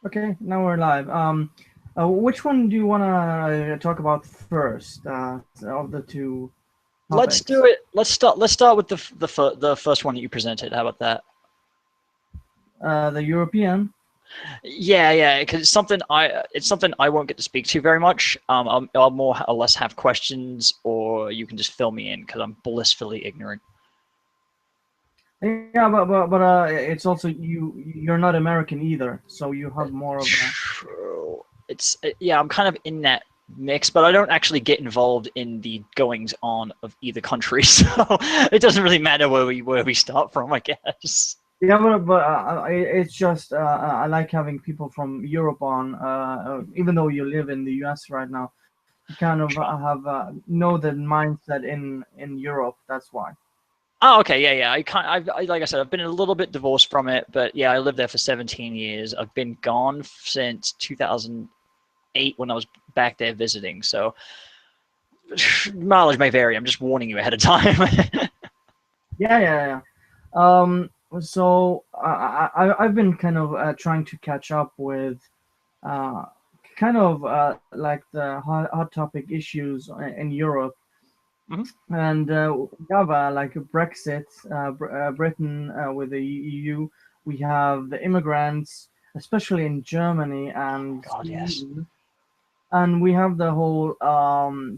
Okay, now we're live. Which one do you want to talk about first of the two Let's topics? do it. Let's start with the first one that you presented. How about that? The European. Yeah, because it's something I won't get to speak to very much. I'll more or less have questions, or you can just fill me in because I'm blissfully ignorant. Yeah, but it's also you're not American either, so you have more of a. True. Yeah, I'm kind of in that mix, but I don't actually get involved in the goings on of either country, so it doesn't really matter where we start from, I guess. Yeah, but it's just I like having people from Europe on, even though you live in the US right now. You kind of Sure. have know the mindset in Europe. That's why. Oh, okay, yeah. Like I said, I've been a little bit divorced from it, but yeah, I lived there for 17 years. I've been gone since 2008 when I was back there visiting. So mileage may vary. I'm just warning you ahead of time. Yeah. So I've been kind of trying to catch up with uh, kind of like the hot topic issues in Europe, Mhm. and we have like Brexit, Britain with the EU. We have the immigrants, especially in Germany and God, yes. Sweden, and we have the whole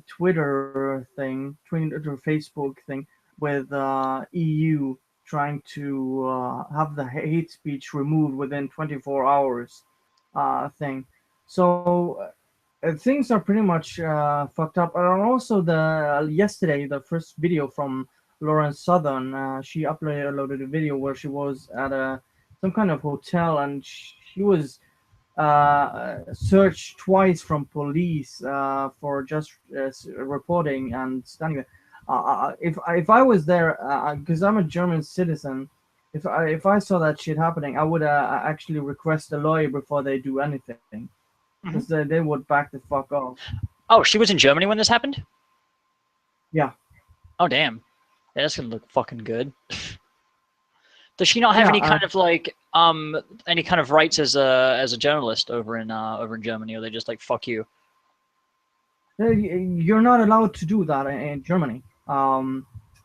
Twitter thing, Twitter, Facebook thing with EU trying to have the hate speech removed within 24 hours thing. So things are pretty much fucked up. And also the yesterday, the first video from Lauren Southern, she uploaded a video where she was at a some kind of hotel and she was searched twice from police for just reporting and standing there. If I was there, because I'm a German citizen, if I saw that shit happening, I would actually request a lawyer before they do anything, because Mhm. they would back the fuck off. Oh, she was in Germany when this happened? Yeah, Oh, damn. Yeah, that's gonna look fucking good. Does she not have yeah. any kind of rights as a journalist over in Germany, or they just like fuck you? You're not allowed to do that in Germany.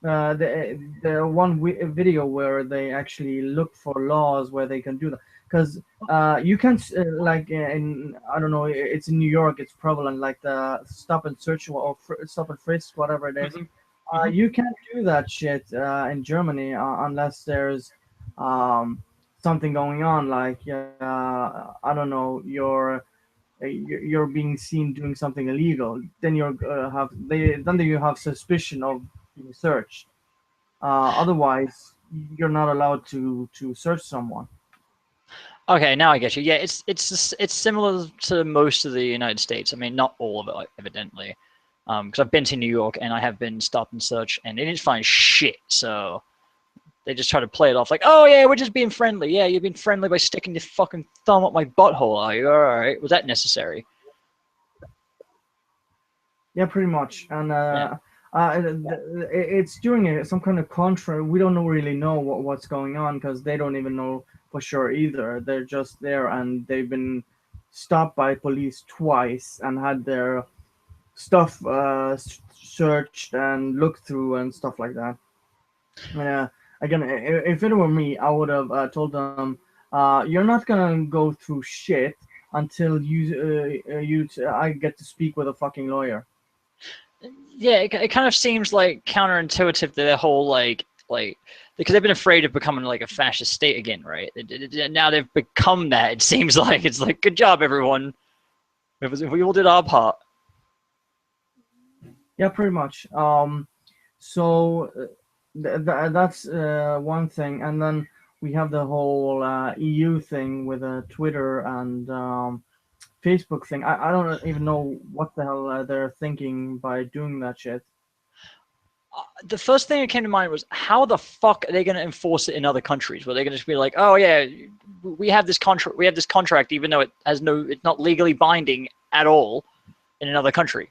The one video where they actually look for laws where they can do that, because you can't like in I don't know, it's in New York, it's prevalent, like the stop and search or stop and frisk, whatever it is. Hmm. Hmm. You can't do that shit in Germany unless there's um, something going on, like I don't know, you're being seen doing something illegal, then you have suspicion of being searched. Otherwise, you're not allowed to search someone. Okay, now I get you. Yeah, it's similar to most of the United States. I mean, not all of it, evidently, because I've been to New York and I have been stop and search, and they didn't find shit. So they just try to play it off like, "Oh yeah, we're just being friendly. Yeah, you've been friendly by sticking your fucking thumb up my butthole. Are you all right? Was that necessary?" Yeah, pretty much. And Yeah. it's doing some kind of contra. We don't really know what's going on because they don't even know for sure either. They're just there and they've been stopped by police twice and had their stuff searched and looked through and stuff like that. Yeah, again, if it were me, I would have told them, "You're not gonna go through shit until I get to speak with a fucking lawyer." Yeah, it kind of seems like counterintuitive to their whole like because they've been afraid of becoming like a fascist state again, right? Now they've become that. It seems like it's like good job, everyone. If we all did our part. Yeah, pretty much. So that's one thing, and then we have the whole EU thing with Twitter and Facebook thing. I don't even know what the hell they're thinking by doing that shit. The first thing that came to mind was how the fuck are they going to enforce it in other countries? Where they're going to just be like, oh yeah, we have this contract, even though it's not legally binding at all in another country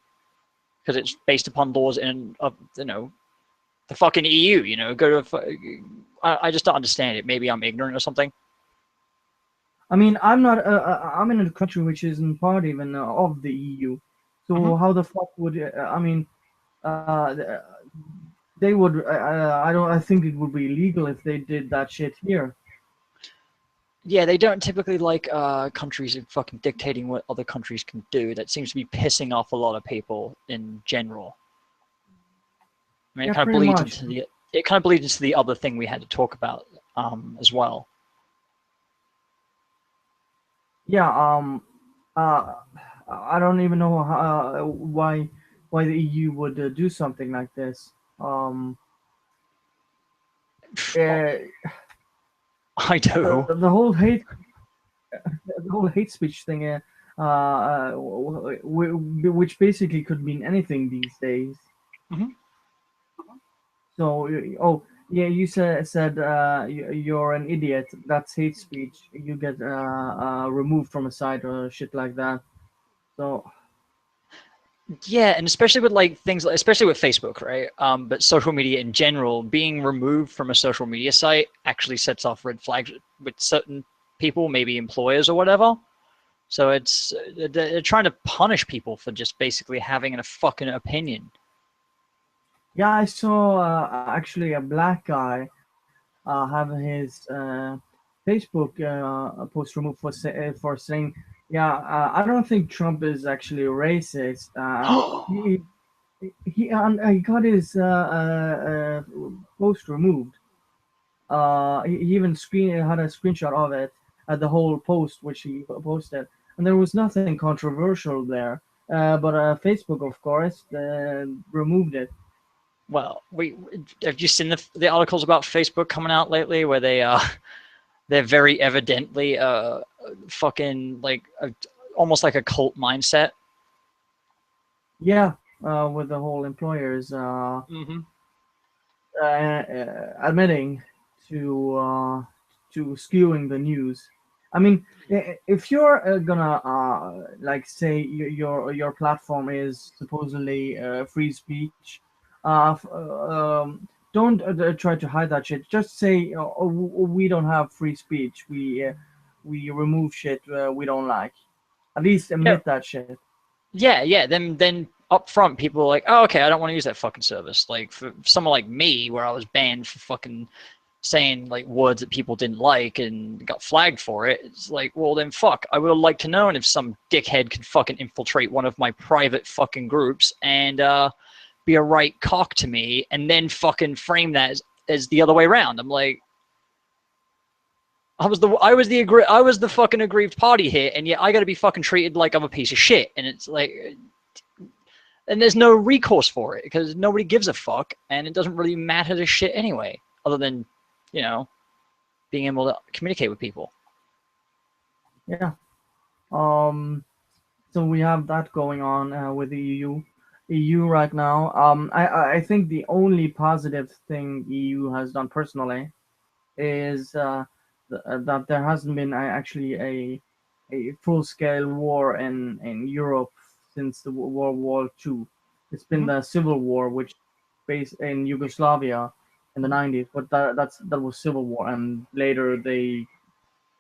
because it's based upon laws in the fucking EU. Go to. I just don't understand it. Maybe I'm ignorant or something. I mean, I'm not. I'm in a country which isn't part even of the EU. Hmm. So how the fuck would I mean? They would. I don't. I think it would be illegal if they did that shit here. Yeah, they don't typically like countries fucking dictating what other countries can do. That seems to be pissing off a lot of people in general. I mean, Yeah, pretty much. it kind of bleeds into the other thing we had to talk about as well. Yeah. Uh. I don't even know why the EU would do something like this. Uh, I do. the whole hate speech thing, which basically could mean anything these days. Hmm. So, oh yeah, you said you're an idiot. That's hate speech. You get removed from a site or shit like that. So Yeah, and especially with like things, especially with Facebook, right? But social media in general, being removed from a social media site actually sets off red flags with certain people, maybe employers or whatever. So they're trying to punish people for just basically having a fucking opinion. yeah, I saw actually a black guy have his Facebook post removed for saying, yeah, I don't think Trump is actually racist. He got his post removed. He even had a screenshot of it, the whole post which he posted, and there was nothing controversial there. But Facebook, of course, removed it. Well, we have you seen the articles about Facebook coming out lately where they're very evidently fucking like almost like a cult mindset. Yeah, with the whole employers Mm-hmm. admitting to uh, to skewing the news. I mean, if you're gonna like say your platform is supposedly free speech, don't try to hide that shit. Just say, oh, we don't have free speech. We remove shit we don't like. At least Yeah, admit that shit. yeah. Then up front, people are like, oh, okay, I don't want to use that fucking service. Like for someone like me, where I was banned for fucking saying like words that people didn't like and got flagged for it. It's like, well, then fuck. I would have liked to know if some dickhead could fucking infiltrate one of my private fucking groups and be a right cock to me, and then fucking frame that as the other way around. I'm like, I was the fucking aggrieved party here, and yet I got to be fucking treated like I'm a piece of shit. And it's like, and there's no recourse for it because nobody gives a fuck, and it doesn't really matter to shit anyway, other than, you know, being able to communicate with people. Yeah. Um. So we have that going on with the EU right now. I think the only positive thing EU has done personally is that there hasn't been actually a full scale war in Europe since the World War II. It's been Mm-hmm. the Civil War, which based in Yugoslavia in the 90s, but that was civil war, and later they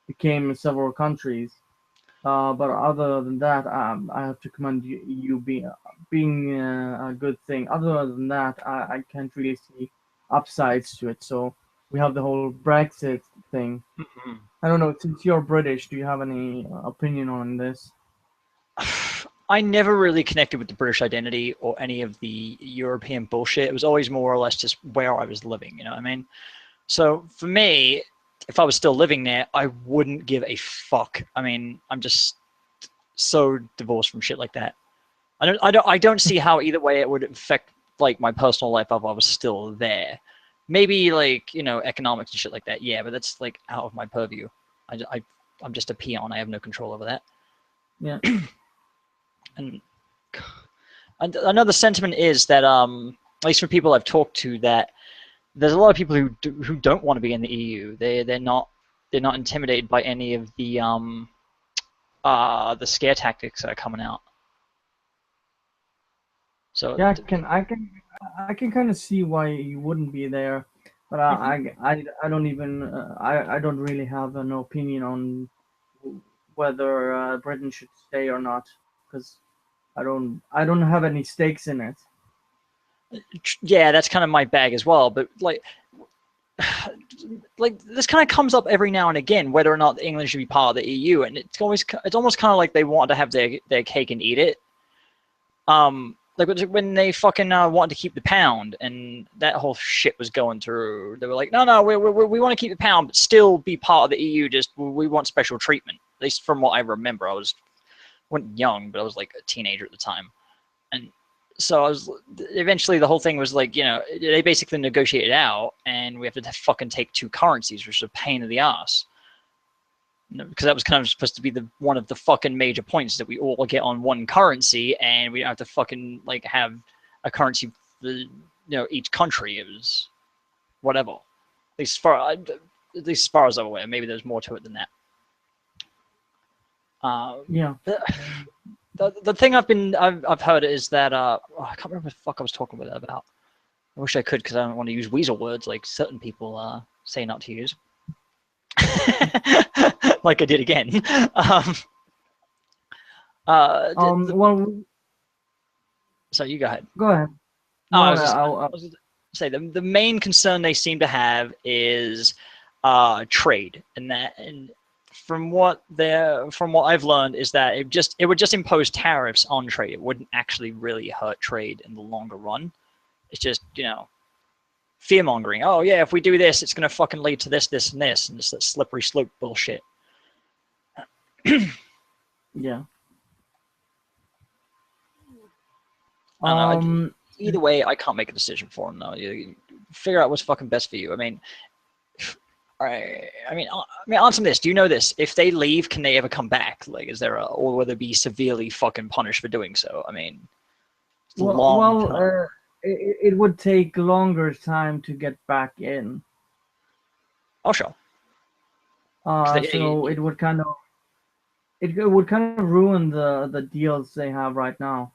became several countries. But other than that, I have to commend you being a good thing. Other than that, I can't really see upsides to it. So we have the whole Brexit thing. Mm-hmm. I don't know. Since you're British, do you have any opinion on this? I never really connected with the British identity or any of the European bullshit. It was always more or less just where I was living, you know what I mean? So for me, if I was still living there, I wouldn't give a fuck. I mean, I'm just so divorced from shit like that. I don't see how either way it would affect like my personal life if I was still there. Maybe like, you know, economics and shit like that. Yeah, but that's like out of my purview. I I'm just a peon. I have no control over that. Yeah, And another sentiment is that at least from people I've talked to, that there's a lot of people who don't want to be in the EU. They're not intimidated by any of the scare tactics that are coming out. So yeah. I can kind of see why you wouldn't be there, but mhm. I don't even I don't really have an opinion on whether Britain should stay or not, because I don't have any stakes in it. Yeah, that's kind of my bag as well. But like this kind of comes up every now and again, whether or not England should be part of the EU, and it's almost kind of like they want to have their cake and eat it. Like when they fucking wanted to keep the pound, and that whole shit was going through. They were like, no, we want to keep the pound, but still be part of the EU. Just we want special treatment. At least from what I remember, wasn't young, but I was like a teenager at the time, and so I was. Eventually, the whole thing was like, they basically negotiated out, and we have to fucking take two currencies, which is a pain in the ass. Because that was kind of supposed to be one of the fucking major points, that we all get on one currency, and we don't have to fucking like have a currency for each country. It was whatever. At least as far as I'm aware, maybe there's more to it than that. Yeah. The thing I've heard is that I can't remember what the fuck I was talking about. I wish I could, because I don't want to use weasel words like certain people say not to use. Like I did again. Well, So you go ahead. go ahead. Oh, No, I was just say the main concern they seem to have is trade, and from what I've learned is that it would just impose tariffs on trade. It wouldn't actually really hurt trade in the longer run. It's just fear mongering. Oh yeah, if we do this, it's gonna fucking lead to this, this, and this, and it's that slippery slope bullshit. yeah. I don't know. Either way, I can't make a decision for them though. You figure out what's fucking best for you. I mean, answer this. Do you know this? If they leave, can they ever come back? Like, or will they be severely fucking punished for doing so? I mean, it's long term. It would take longer time to get back in. Oh sure. So it would kind of ruin the deals they have right now.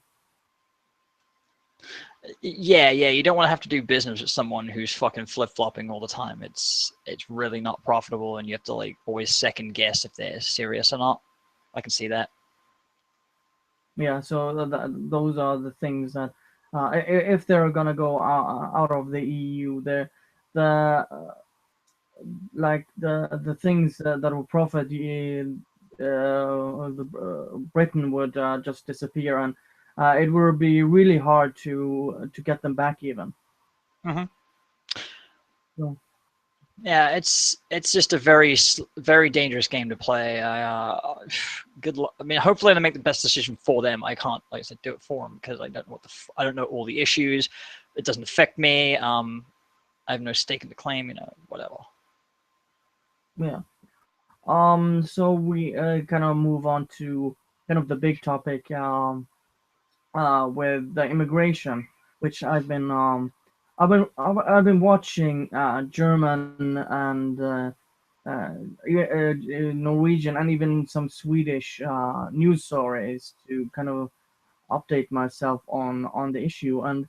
Yeah, you don't want to have to do business with someone who's fucking flip-flopping all the time. It's really not profitable, and you have to like always second guess if they're serious or not. I can see that. Yeah, so those are the things that if they're gonna go out of the EU, the like the things that will profit Britain would just disappear, and it would be really hard to get them back even. Mm-hmm. So. Yeah, it's just a very very dangerous game to play. Good luck. I mean, hopefully they make the best decision for them. I can't, like I said, do it for them because I don't know I don't know all the issues. It doesn't affect me. I have no stake in the claim. Whatever. Yeah. So we kind of move on to kind of the big topic with the immigration, which I've been watching German and Norwegian and even some Swedish news stories to kind of update myself on the issue. And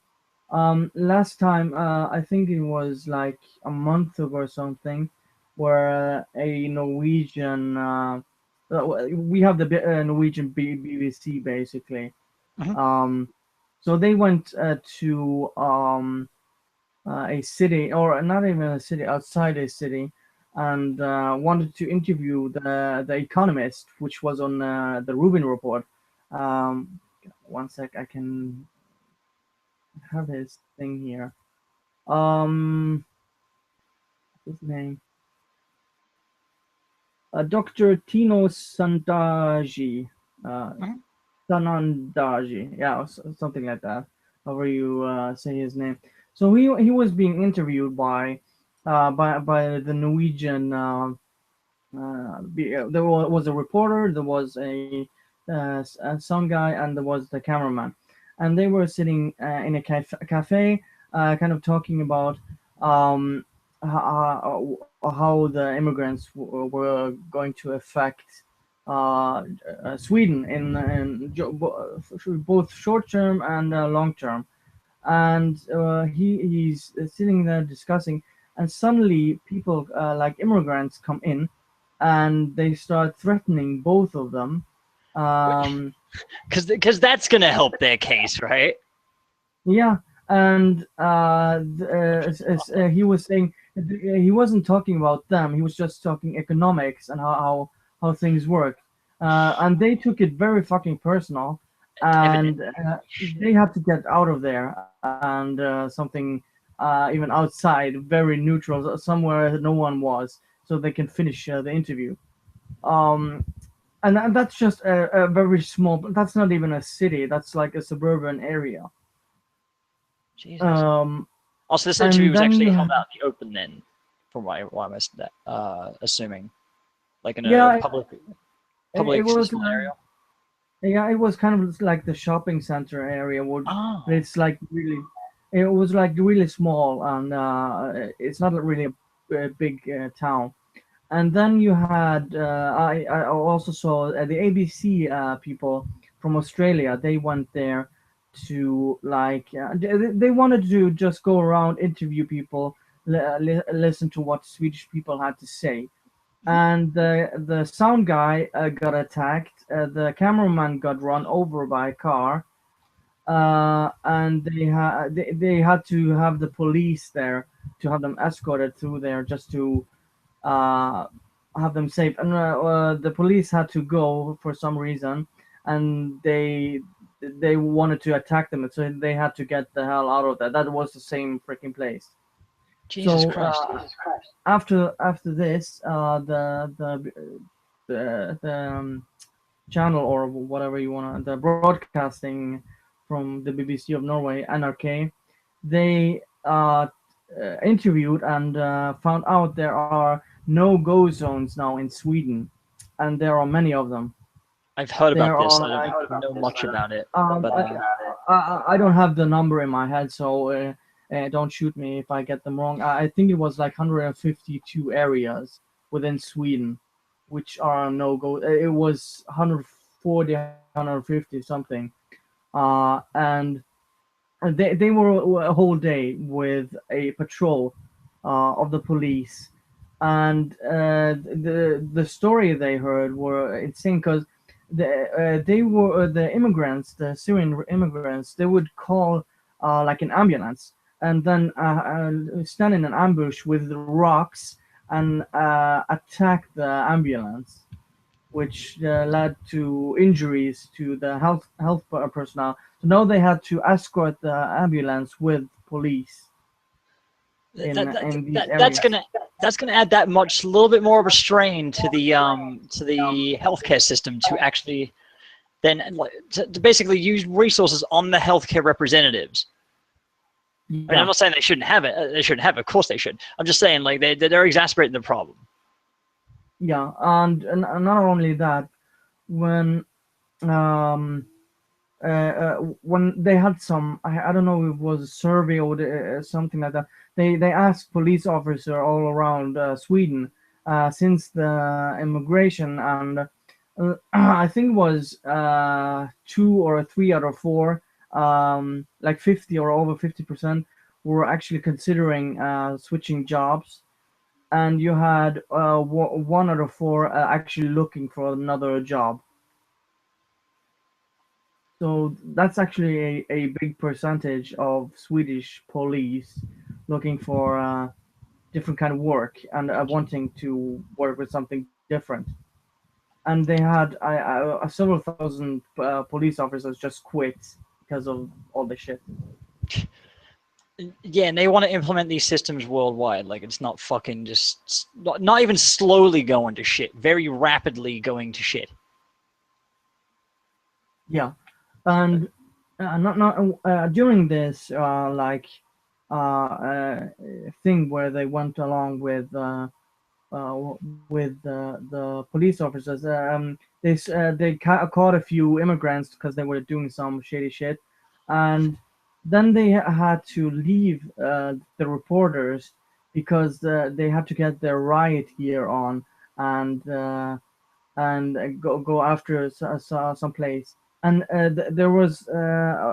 last time, I think it was like a month ago or something, where a Norwegian, we have the Norwegian BBC basically. Mm-hmm. So they went to a city, or not even a city, outside a city, and wanted to interview the economist, which was on the Rubin report. One sec, I can have his thing here. His name, Dr. Tino Sandaji, Mm-hmm. Sanandaji, yeah, something like that. However you say his name. So he was being interviewed by the Norwegian. There was a reporter, there was a sound guy, and there was the cameraman, and they were sitting in a cafe, kind of talking about how the immigrants were going to affect Sweden in both short term and long term. And he's sitting there discussing, and suddenly people like immigrants come in, and they start threatening both of them. Um, Because that's gonna help their case, right? yeah, and he was saying he wasn't talking about them. He was just talking economics and how things work. And they took it very fucking personal, and Evidently. they had to get out of there and something even outside, very neutral, somewhere no one was, so they can finish the interview. Um, and that's just a very small. That's not even a city. That's like a suburban area. Jesus. Um, Also, this interview and was then actually you held have, out in the open then, from what I'm assuming, like in a yeah, it public was accessible area. yeah, it was kind of like the shopping center area, but Oh, it's like really, it was like really small, and it's not really a big town. And then you had I also saw the ABC people from Australia. They went there to like they wanted to just go around, interview people, listen to what Swedish people had to say. And the sound guy got attacked. The cameraman got run over by a car, and they had to have the police there to have them escorted through there just to uh, have them safe. And the police had to go for some reason, and they wanted to attack them, so they had to get the hell out of that. That was the same freaking place. Jesus So Christ! after this, the channel or whatever you wanna, the broadcasting from the BBC of Norway, NRK, they interviewed and found out there are no-go zones now in Sweden, and there are many of them. I've heard about There this. are I don't like know much about it, um, but I, I don't have the number in my head, so don't shoot me if I get them wrong. I think it was like 152 areas within Sweden, which are no-go. It was 140, 150 something, and they were a whole day with a patrol of the police, and the story they heard were insane because they were the immigrants, the Syrian immigrants. They would call like an ambulance, and then stand in an ambush with rocks and attack the ambulance, which led to injuries to the health personnel. So now they had to escort the ambulance with police in these that's areas. gonna add that much, a little bit more of a strain to the healthcare system to actually then like, to basically use resources on the healthcare representatives. I mean, I'm Yeah, not saying they shouldn't have it. They shouldn't have it. Of course they should. I'm just saying like they're exasperating the problem. yeah, and not only that, when um when they had some, I don't know if it was a survey or something like that. They asked police officer all around Sweden since the immigration, and I think it was 2 or 3 out of 4, like 50 or over 50% were actually considering switching jobs, and you had 1 out of 4 actually looking for another job. So that's actually a big percentage of Swedish police looking for different kind of work and wanting to work with something different. And they had several thousand police officers just quit because of all the shit. Yeah, and they want to implement these systems worldwide. Like it's not fucking just not even slowly going to shit, very rapidly going to shit. Yeah, and not during this thing where they went along with the police officers. They caught a few immigrants because they were doing some shady shit, and then they had to leave the reporters because they had to get their riot gear on and go after some place. And there was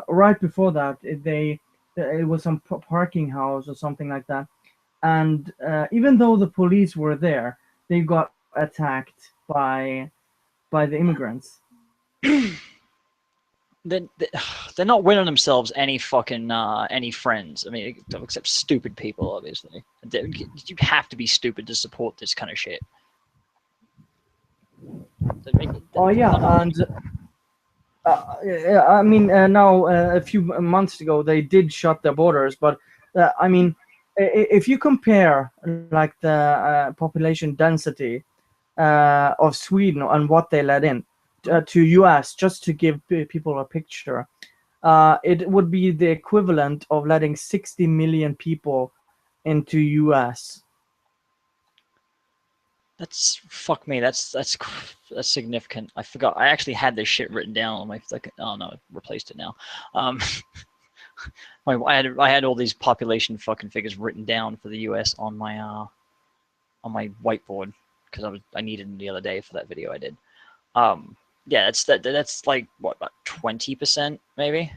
right before that it was some parking house or something like that, and even though the police were there, they got attacked by the immigrants. Then they're not winning themselves any fucking any friends. I mean, except stupid people, obviously. You have to be stupid to support this kind of shit. Oh yeah, and I mean, now a few months ago they did shut their borders, but I mean, if you compare like the population density of Sweden and what they let in to US, just to give people a picture, it would be the equivalent of letting 60 million people into US. That's fuck me. That's significant. I forgot. I actually had this shit written down on my fucking. Oh no, I replaced it now. Um, I had all these population fucking figures written down for the U.S. on my whiteboard because I needed them the other day for that video I did. Um, yeah, that's like what, about 20% maybe,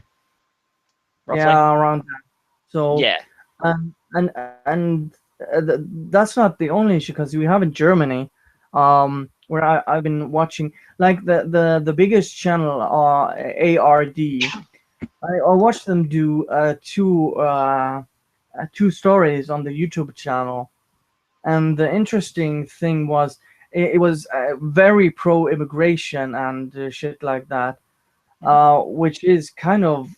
roughly. Yeah, around that. So, Yeah. that's not the only issue because we have in Germany, where I've been watching like the biggest channel, ARD. I watched them do two stories on the YouTube channel, and the interesting thing was it was very pro immigration and shit like that, which is kind of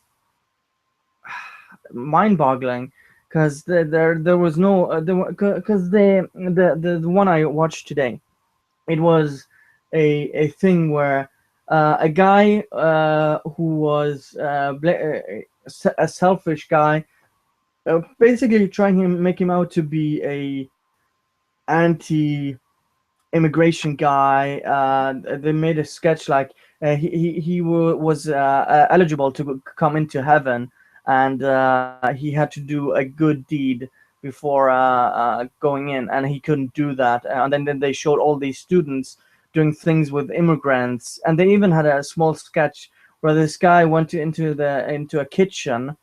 mind-boggling because there was no because the one I watched today, it was a thing where a guy who was a selfish guy, basically trying to make him out to be a anti immigration guy. They made a sketch like was eligible to come into heaven, and he had to do a good deed before going in, and he couldn't do that. And then they showed all these students doing things with immigrants, and they even had a small sketch where this guy went into a kitchen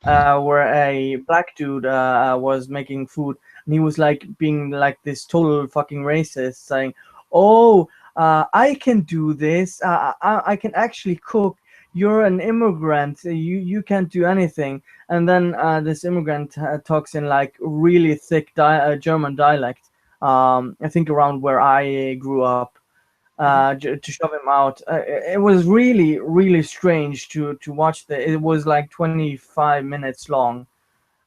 where a black dude was making food, and he was like being like this total fucking racist, saying, "Oh, I can do this. I can actually cook. You're an immigrant. You can't do anything." And then this immigrant talks in like really thick German dialect. I think around where I grew up, to shove him out. It was really, really strange to watch. It was like 25 minutes long.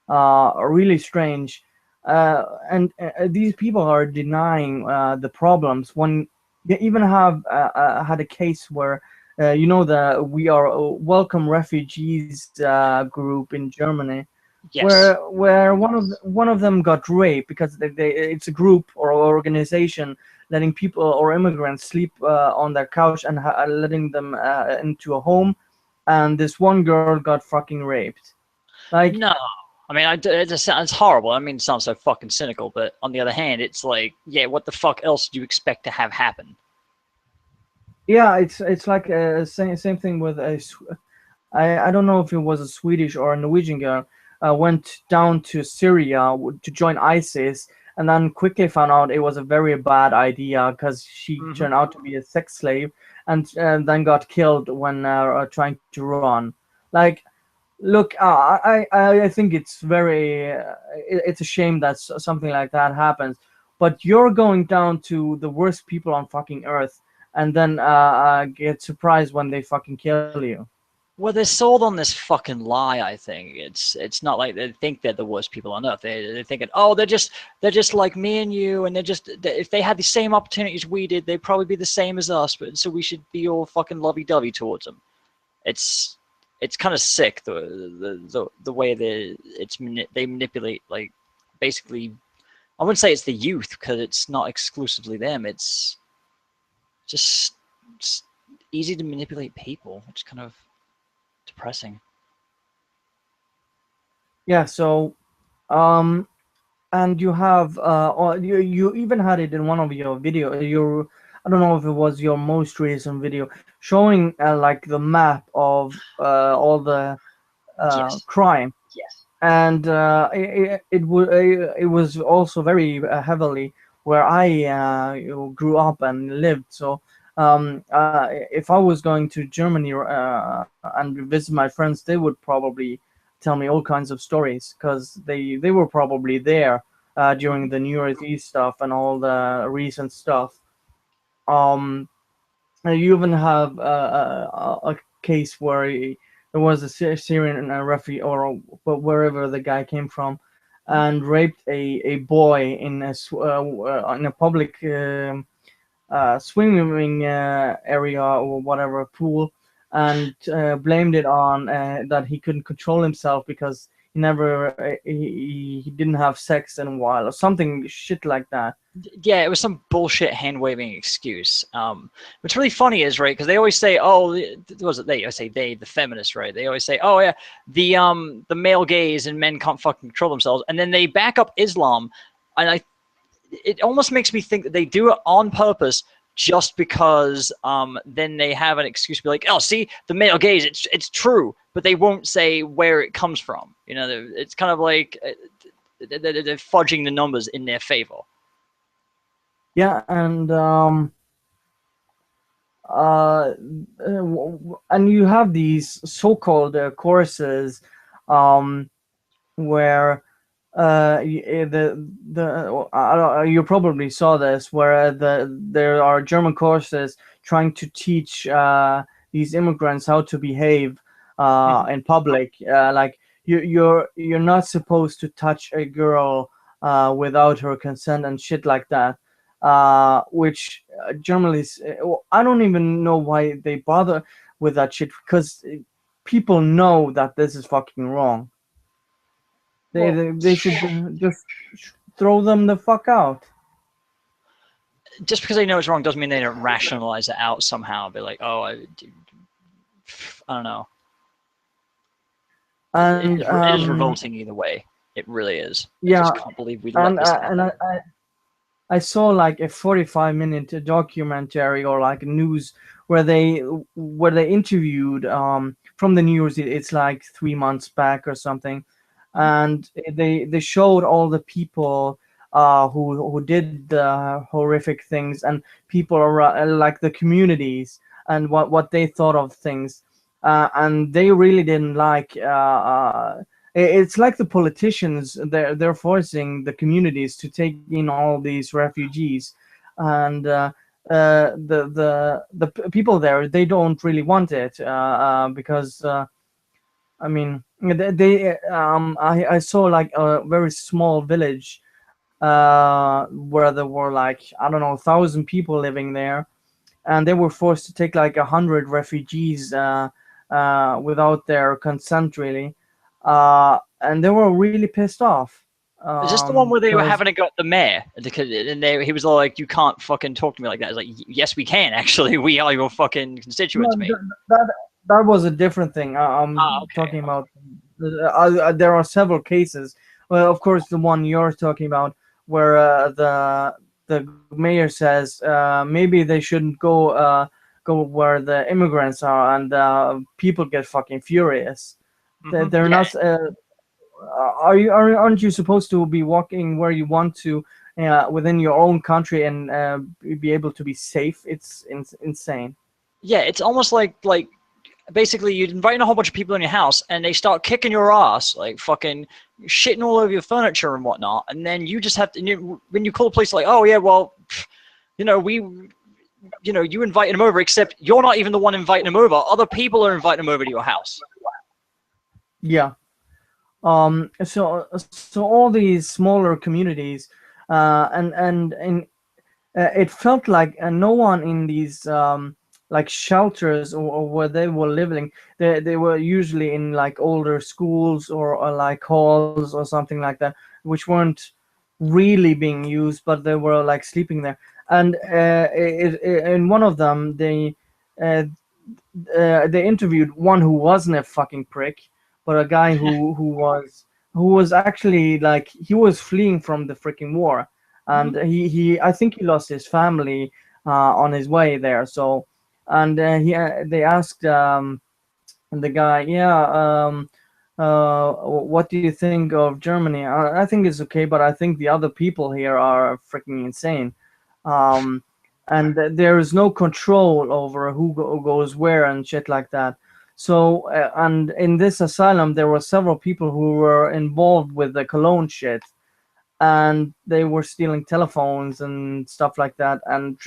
Really strange. And these people are denying the problems. When they even have had a case where the We Are Welcome Refugees group in Germany, Yes. where one of them got raped because it's a group or organization letting people or immigrants sleep on their couch and letting them into a home, and this one girl got fucking raped. Like, No. I mean, it just sounds horrible. I mean, it sounds so fucking cynical, but on the other hand, it's like, yeah, what the fuck else do you expect to have happen? yeah, it's like same thing with I don't know if it was a Swedish or a Norwegian girl, went down to Syria to join ISIS, and then quickly found out it was a very bad idea because she Mm-hmm. turned out to be a sex slave, and then got killed when trying to run. Like, look, I think it's it's a shame that something like that happens, but you're going down to the worst people on fucking earth, and then get surprised when they fucking kill you. Well, they're sold on this fucking lie. I think it's not like they think they're the worst people on earth. They're thinking, oh, they're just like me and you, and if they had the same opportunities we did, they'd probably be the same as us. But so we should be all fucking lovey-dovey towards them. It's it's kind of sick the way they manipulate, like, basically. I wouldn't say it's the youth because it's not exclusively them. It's just, just easy to manipulate people, which is kind of depressing. Yeah, so um and you have or you even had it in one of your your, I don't know if it was your most recent video, showing like the map of all the Yes. crime, and it was also very heavily where I grew up and lived. So if I was going to Germany and visit my friends, they would probably tell me all kinds of stories because they were probably there during the New Year's Eve stuff and all the recent stuff. Um, you even have a case where there was a Syrian refugee or but wherever the guy came from, and raped a boy in a public swimming area or whatever pool, and blamed it on that he couldn't control himself because he didn't have sex in a while or something shit like that. Yeah, it was some bullshit hand waving excuse. What's really funny is right because they always say, "Oh, was it they?" I say they, the feminists, right? They always say, "Oh yeah, the male gaze and men can't fucking control themselves," and then they back up Islam, and it almost makes me think that they do it on purpose just because then they have an excuse to be like, "Oh, see, the male gaze, it's true," but they won't say where it comes from. You know, it's kind of like they're fudging the numbers in their favor. Yeah, uh, and you have these so-called courses um, where you probably saw this where there are German courses trying to teach these immigrants how to behave Mhm. in public. Like you're not supposed to touch a girl without her consent and shit like that. Which journalists, I don't even know why they bother with that shit because people know that this is fucking wrong. They Well, they should just throw them the fuck out. just because they know it's wrong doesn't mean they don't rationalize it out somehow. Be like, oh, I don't know. And It is revolting either way. It really is. I yeah, just can't believe we let this and happen. I saw like a 45-minute documentary or like news where they interviewed from the news. It's like 3 months back or something, Mhm. and they showed all the people who did the horrific things and people around, like the communities and what they thought of things, and they really didn't like. It's like the politicians they're forcing the communities to take in all these refugees, and people there they don't really want it because I mean I saw like a very small village where there were like I don't know 1,000 people living there, and they were forced to take like 100 refugees without their consent, really, and they were really pissed off Is this the one where they were because having it got the mayor? Because he was like, "You can't fucking talk to me like that." It's like, yes, we can actually. We are your fucking no, constituents, mate. that that was a different thing. Ah, I'm okay. talking about. There are several cases. Well, of course, the one you're talking about, where the mayor says maybe they shouldn't go where the immigrants are, and people get fucking furious. They're Yeah, not. Aren't you supposed to be walking where you want to within your own country and be able to be safe? It's insane. yeah. It's almost like basically you're inviting a whole bunch of people in your house and they start kicking your ass, like fucking shitting all over your furniture and whatnot, and then you just have to when you call the police, like, oh yeah, well, you know we. You invited them over, except you're not even the one inviting them over. Other people are inviting them over to your house. Yeah. So all these smaller communities, and it felt like no one in these like shelters or where they were living, they were usually in like older schools or like halls or something like that, which weren't really being used, but they were like sleeping there. And in one of them, uh, they interviewed one who wasn't a fucking prick, but a guy who was actually like he was fleeing from the freaking war, Mm-hmm. and he I think he lost his family on his way there. So, and they asked the guy, yeah, what do you think of Germany? I think it's okay, but I think the other people here are freaking insane. Um, and there is no control over who goes where and shit like that. So, and in this asylum, there were several people who were involved with the cologne shit, and they were stealing telephones and stuff like that, and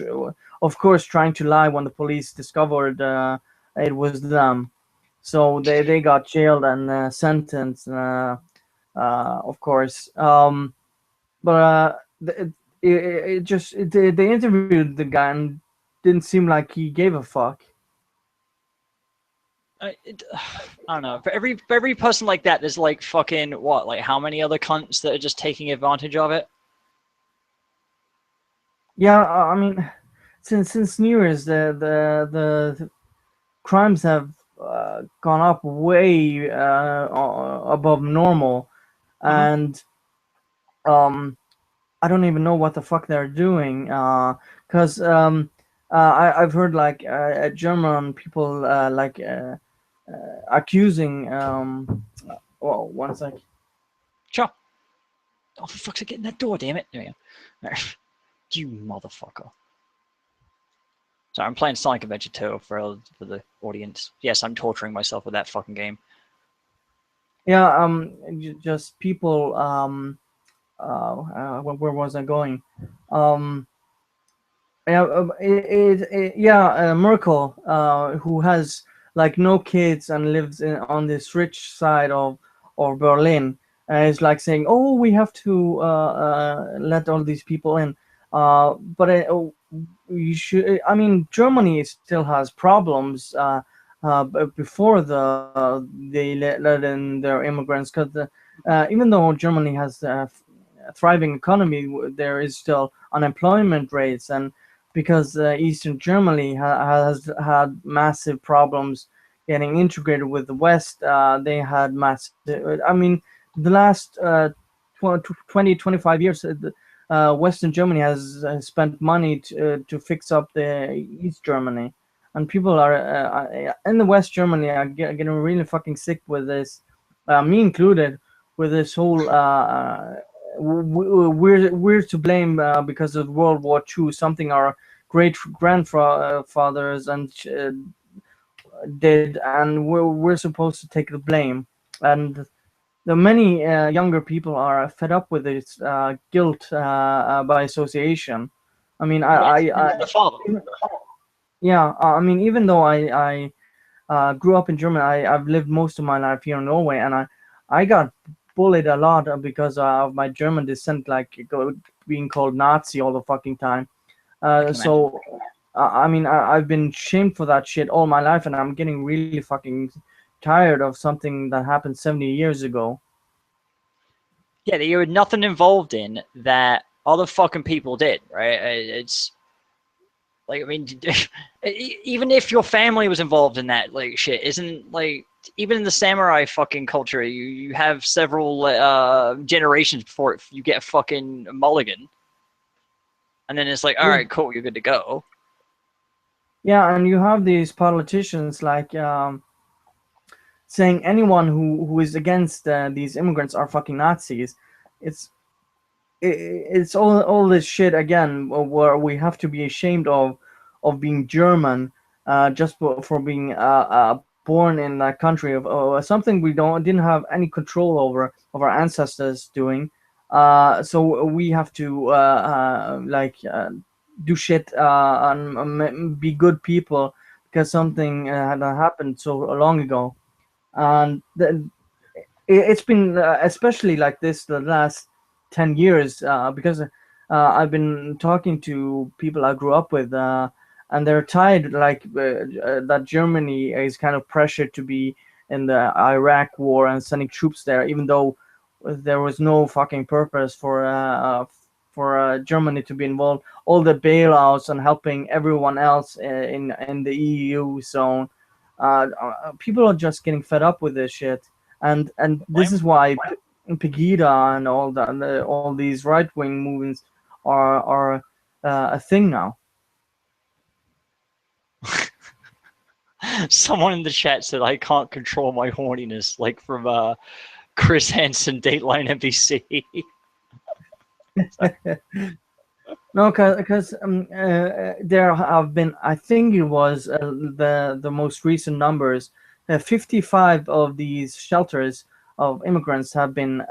of course trying to lie when the police discovered it was them. So they got jailed and sentenced, of course. But they interviewed the guy and didn't seem like he gave a fuck. I don't know. For every person like that, there's like fucking what? Like how many other cunts that are just taking advantage of it? Yeah, I mean, since New Year's, the crimes have gone up way above normal, Mm-hmm. and um, I don't even know what the fuck they're doing. Cause I've heard like German people accusing. Well, one sec. Sure. Oh, for fuck's sake, get in that door, damn it. There we go. You motherfucker. Sorry, I'm playing Sonic Adventure 2 for the audience. Yes, I'm torturing myself with that fucking game. Yeah. Just people. Where was I going? Um. Yeah, Merkel, who has like no kids and lives on this rich side of Berlin, is like saying, "Oh, we have to let all these people in." But you should. I mean, Germany still has problems. Before they let in their immigrants, because even though Germany has a thriving economy, there is still unemployment rates, and because Eastern Germany has had massive problems getting integrated with the West. They had massive. I mean, the last 20, 25 years, Western Germany has spent money to fix up the East Germany, and people are in the West Germany are getting really fucking sick with this, me included, with this whole. We're to blame because of World War II. Something our great grandfathers and did, and we're supposed to take the blame. And the many younger people are fed up with this guilt by association. I mean, Yeah, it's the father. yeah. I mean, even though I grew up in Germany, I've lived most of my life here in Norway, and I got bullied a lot because of my German descent, like being called Nazi all the fucking time. I can imagine. So I mean, I've been shamed for that shit all my life, and I'm getting really fucking tired of something that happened 70 years ago. Yeah, that you had nothing involved in that other fucking people did, right? It's like, I mean, even if your family was involved in that, like, shit, isn't, like, even in the samurai fucking culture, you have several generations before you get a fucking mulligan. And then it's like, all Yeah, right, cool, you're good to go. yeah, and you have these politicians like saying anyone who is against these immigrants are fucking Nazis. It's it's all this shit again where we have to be ashamed of being German just for being born in that country of something we didn't have any control over of our ancestors doing. So we have to do shit and be good people because something had happened so long ago, and it's been especially like this the last 10 years because I've been talking to people I grew up with, and they're tired that Germany is kind of pressured to be in the Iraq war and sending troops there, even though there was no fucking purpose for Germany to be involved. All the bailouts and helping everyone else in the EU zone. People are just getting fed up with this shit, and this Blame is why Pegida and all these right wing movements are a thing now. Someone in the chat said I can't control my horniness, like from Chris Hansen, Dateline NBC. No, because there have been, I think it was the most recent numbers, 55 of these shelters of immigrants have been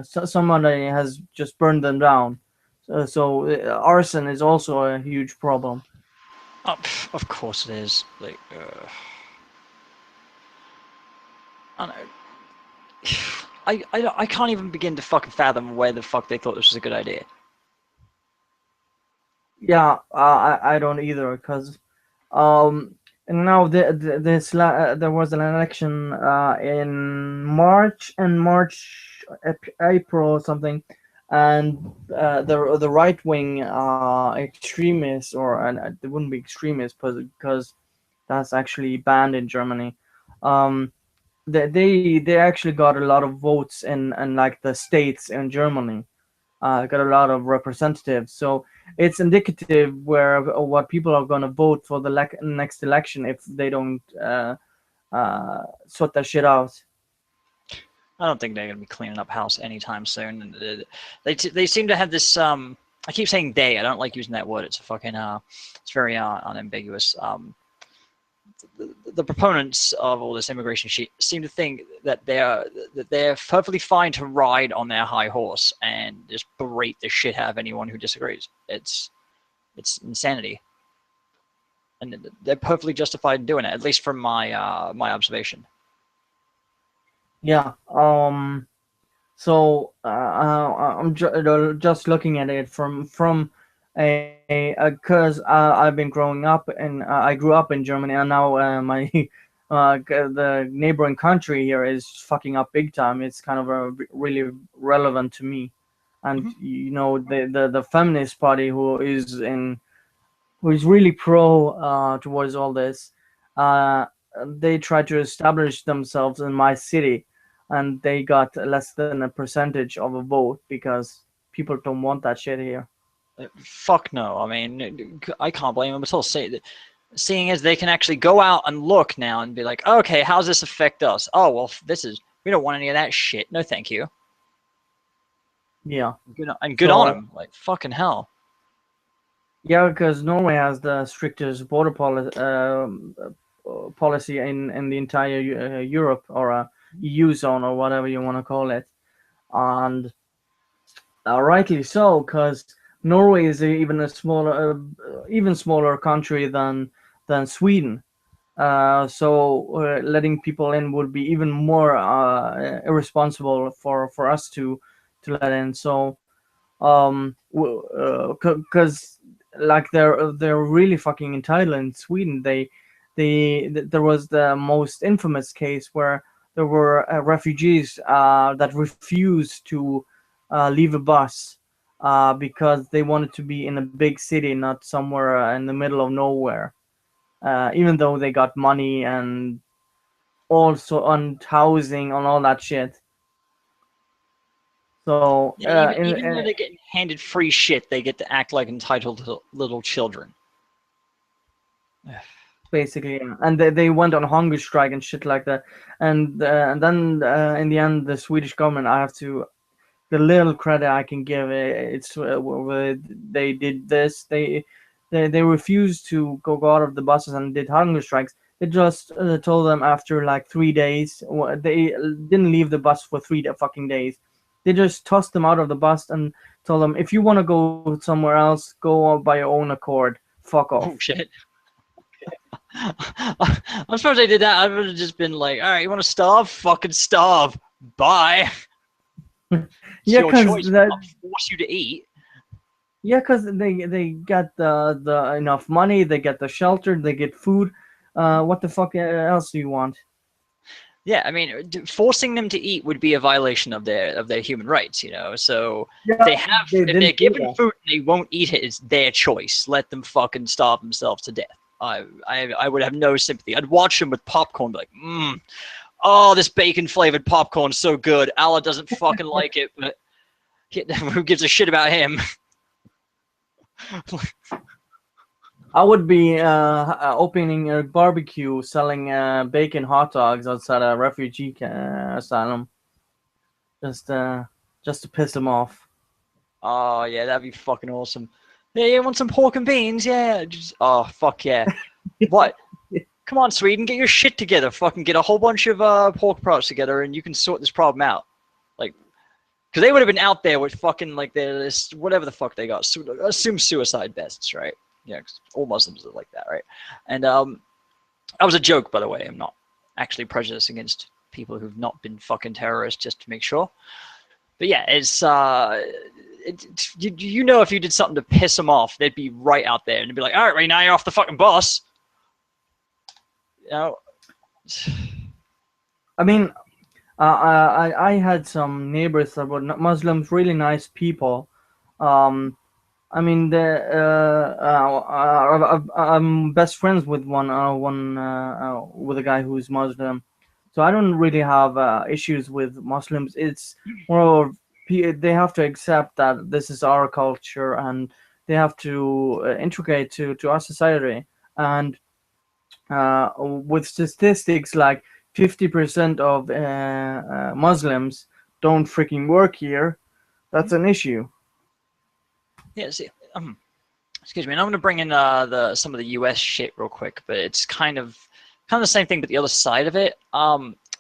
somebody has just burned them down. So arson is also a huge problem. Oh, of course it is. Like, I don't know. I can't even begin to fucking fathom where the fuck they thought this was a good idea. Yeah, I don't either, because and now there was an election in April or something, and the right wing extremists, or they wouldn't be extremists because that's actually banned in Germany. They actually got a lot of votes in like the states in Germany, got a lot of representatives. So it's indicative where what people are going to vote for the next election if they don't sort that shit out. I don't think they're going to be cleaning up house anytime soon. They seem to have this. I keep saying they. I don't like using that word. It's a fucking. It's very unambiguous. The proponents of all this immigration shit seem to think that they're perfectly fine to ride on their high horse and just berate the shit out of anyone who disagrees. It's insanity, and they're perfectly justified in doing it. At least from my observation. Yeah. So I'm just looking at it from a because I've been growing up and I grew up in Germany, and now my the neighboring country here is fucking up big time. It's kind of really relevant to me, and you know the feminist party who is really pro towards all this. Uh, they try to establish themselves in my city, and they got less than a percentage of a vote because people don't want that shit here. Fuck no. I mean, I can't blame them at all. Seeing as they can actually go out and look now and be like, okay, how does this affect us? Oh, well, we don't want any of that shit. No, thank you. Yeah. Good on them. Like, fucking hell. Yeah, because Norway has the strictest border policy in the entire Europe, or EU zone, or whatever you want to call it. And rightly so, because Norway is even smaller country than Sweden. So letting people in would be even more irresponsible for us to let in. So because like they're really fucking entitled in Sweden. There was the most infamous case where there were refugees that refused to leave a bus because they wanted to be in a big city, not somewhere in the middle of nowhere. Even though they got money and also on housing on all that shit. So even though they're getting handed free shit, they get to act like entitled little children. Basically, and they went on hunger strike and shit like that. And then in the end, the Swedish government, I have to, the little credit I can give it's they did this. They refused to go out of the buses and did hunger strikes. They just told them after like 3 days. They didn't leave the bus for 3 fucking days. They just tossed them out of the bus and told them, if you want to go somewhere else, go by your own accord. Fuck off. Oh shit. I'm surprised they did that. I would have just been like, all right, you want to starve? Fucking starve. Bye. Yeah, because I'll force you to eat. Yeah, because they get the enough money, they get the shelter, they get food. What the fuck else do you want? Yeah, I mean, forcing them to eat would be a violation of their human rights, you know. So Yeah, if they're given food and they won't eat it, it's their choice. Let them fucking starve themselves to death. I would have no sympathy. I'd watch them with popcorn, be like, oh, this bacon flavored popcorn's so good. Allah doesn't fucking like it, but who gives a shit about him? I would be opening a barbecue, selling bacon hot dogs outside a refugee asylum, just uh, just to piss them off. Oh yeah, that'd be fucking awesome. Yeah, you want some pork and beans? Yeah. Just, oh fuck yeah. What? Come on, Sweden, get your shit together. Fucking get a whole bunch of pork products together, and you can sort this problem out. Like, because they would have been out there with fucking like this whatever the fuck they got. Assume suicide vests, right? Yeah, 'cause all Muslims are like that, right? And that was a joke, by the way. I'm not actually prejudiced against people who've not been fucking terrorists, just to make sure. But yeah, it's you know, if you did something to piss them off, they'd be right out there and they'd be like, all right, now you're off the fucking bus. You know. I mean, I had some neighbors that were not Muslims, really nice people. Um, I mean, I'm best friends with with a guy who's Muslim, so I don't really have issues with Muslims. It's more of they have to accept that this is our culture and they have to integrate to our society. And with statistics like 50% of Muslims don't freaking work here, that's an issue. Yeah. See, excuse me. And I'm going to bring in the some of the U.S. shit real quick, but it's kind of the same thing, but the other side of it.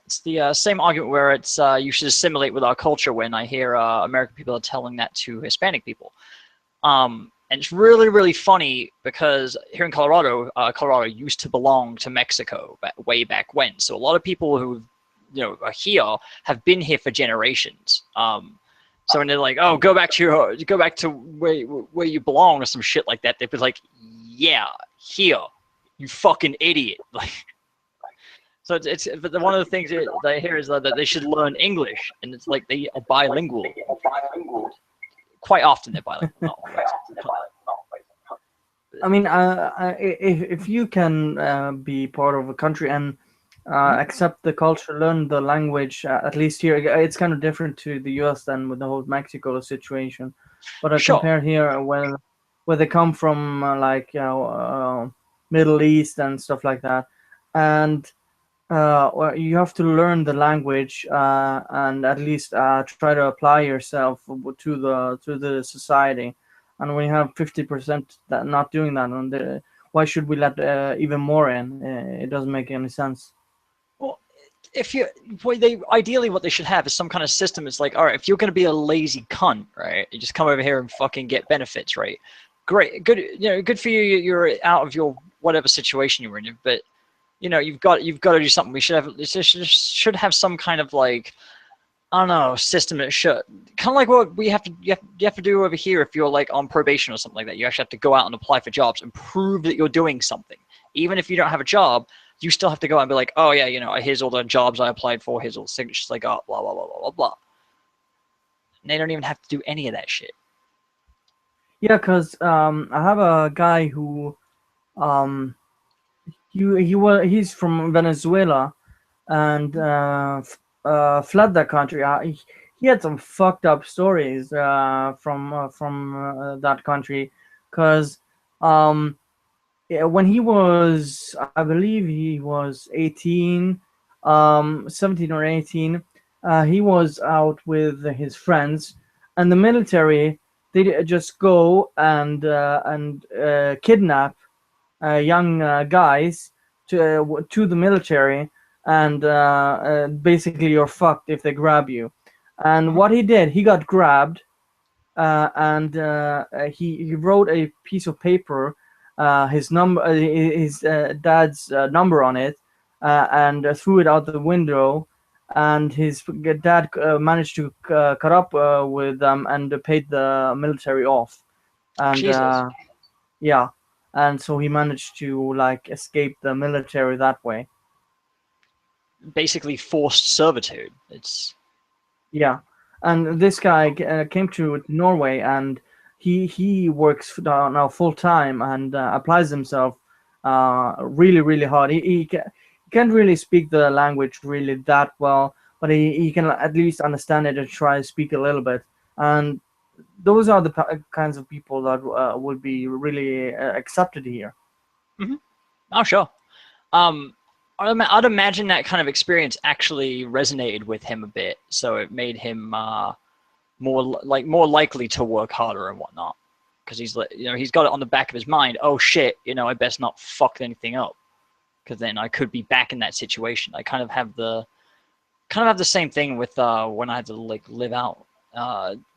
It's the same argument where it's you should assimilate with our culture. When I hear American people are telling that to Hispanic people, and it's really really funny because here in Colorado, Colorado used to belong to Mexico way back when. So a lot of people who are here have been here for generations. So when they're like, "Oh, go back to where you belong" or some shit like that, they'd be like, "Yeah, here, you fucking idiot!" Like, so it's but one of the things that I hear is that they should learn English, and it's like they are bilingual. Quite often they're bilingual. Not always. I mean, if you can be part of a country and accept the culture, learn the language, at least here, it's kind of different to the U.S. than with the whole Mexico situation. But I Sure. compare here where they come from, Middle East and stuff like that, and well, you have to learn the language and at least try to apply yourself to the society. And when you have 50% that not doing that, why should we let even more in? It doesn't make any sense. Well, if you, well, they ideally what they should have is some kind of system. It's like, all right, if you're going to be a lazy cunt, right, you just come over here and fucking get benefits, right? Great, good, good for you. You're out of your whatever situation you're in, but you've got to do something. We should have should have some kind of like, I don't know, system that should kind of like what we have to you have to do over here if you're like on probation or something like that. You actually have to go out and apply for jobs and prove that you're doing something. Even if you don't have a job, you still have to go out and be like, oh yeah, here's all the jobs I applied for, here's all the signatures I got, blah blah blah blah blah blah. And they don't even have to do any of that shit. Yeah, because I have a guy who um, he's from Venezuela and fled that country. He had some fucked up stories from that country, because yeah, when he was, I believe he was 18, 17 or 18, he was out with his friends, and the military, they just go and kidnap young guys to the military, and basically you're fucked if they grab you. And what he did, he got grabbed, and he wrote a piece of paper, his dad's number on it, and threw it out the window. And his dad managed to cut up with them and paid the military off. And Jesus. yeah, and so he managed to like escape the military that way. Basically forced servitude. It's Yeah, and this guy came to Norway, and he works now full time and applies himself really really hard. He can't really speak the language really that well, but he can at least understand it and try to speak a little bit. And those are the kinds of people that would be really accepted here. Oh, sure. Um, I'd imagine that kind of experience actually resonated with him a bit, so it made him more likely to work harder and whatnot. Because he's got it on the back of his mind. Oh shit, I best not fuck anything up, because then I could be back in that situation. I kind of have the same thing with when I had to live out,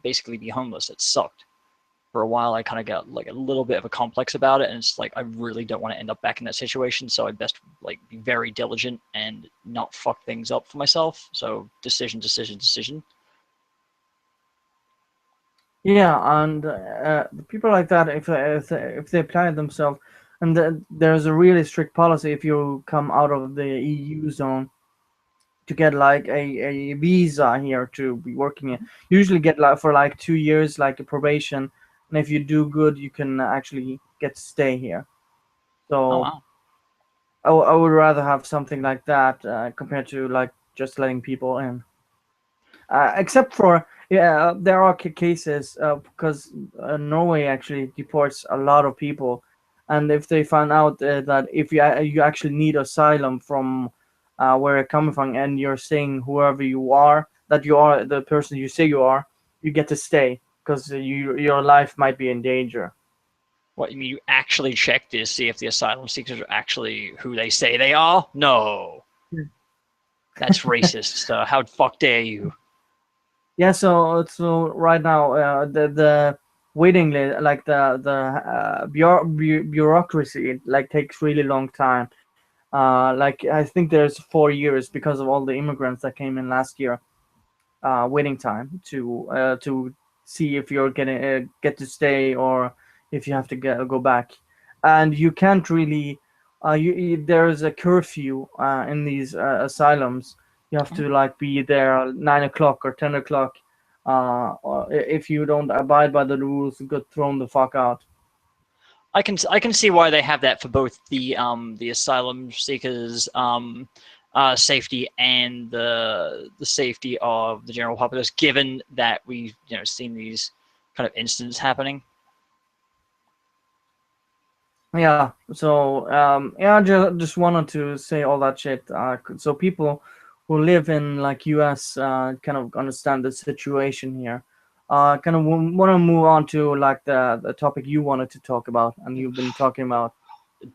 basically be homeless. It sucked for a while. I kind of got a little bit of a complex about it, and it's I really don't want to end up back in that situation. So I best be very diligent and not fuck things up for myself. So decision, decision, decision. Yeah, and the people like that, if they apply themselves, and there's a really strict policy if you come out of the EU zone to get a visa here to be working here. Usually get for 2 years, like a probation, and if you do good, you can actually get to stay here. Oh So wow. I would rather have something like that compared to just letting people in. Except for, yeah, there are cases because Norway actually deports a lot of people, and if they find out that if you actually need asylum from where you're coming from, and you're saying whoever you are, that you are the person you say you are, you get to stay because your life might be in danger. What, you mean you actually check to see if the asylum seekers are actually who they say they are? No, that's racist. So how fuck dare you? Yeah, so right now the waiting list, like the bureaucracy, it takes really long time. I think there's 4 years because of all the immigrants that came in last year. Waiting time to see if you're getting get to stay or if you have to go back, and you can't really. There's a curfew in these asylums. You have to be there at 9 o'clock or 10 o'clock. Or if you don't abide by the rules, you get thrown the fuck out. I can see why they have that for both the asylum seekers safety and the safety of the general populace, given that we've seen these kind of incidents happening. Yeah. So yeah, I just wanted to say all that shit. So people who live in U.S. Kind of understand the situation here. Kind of want to move on to the topic you wanted to talk about, and you've been talking about.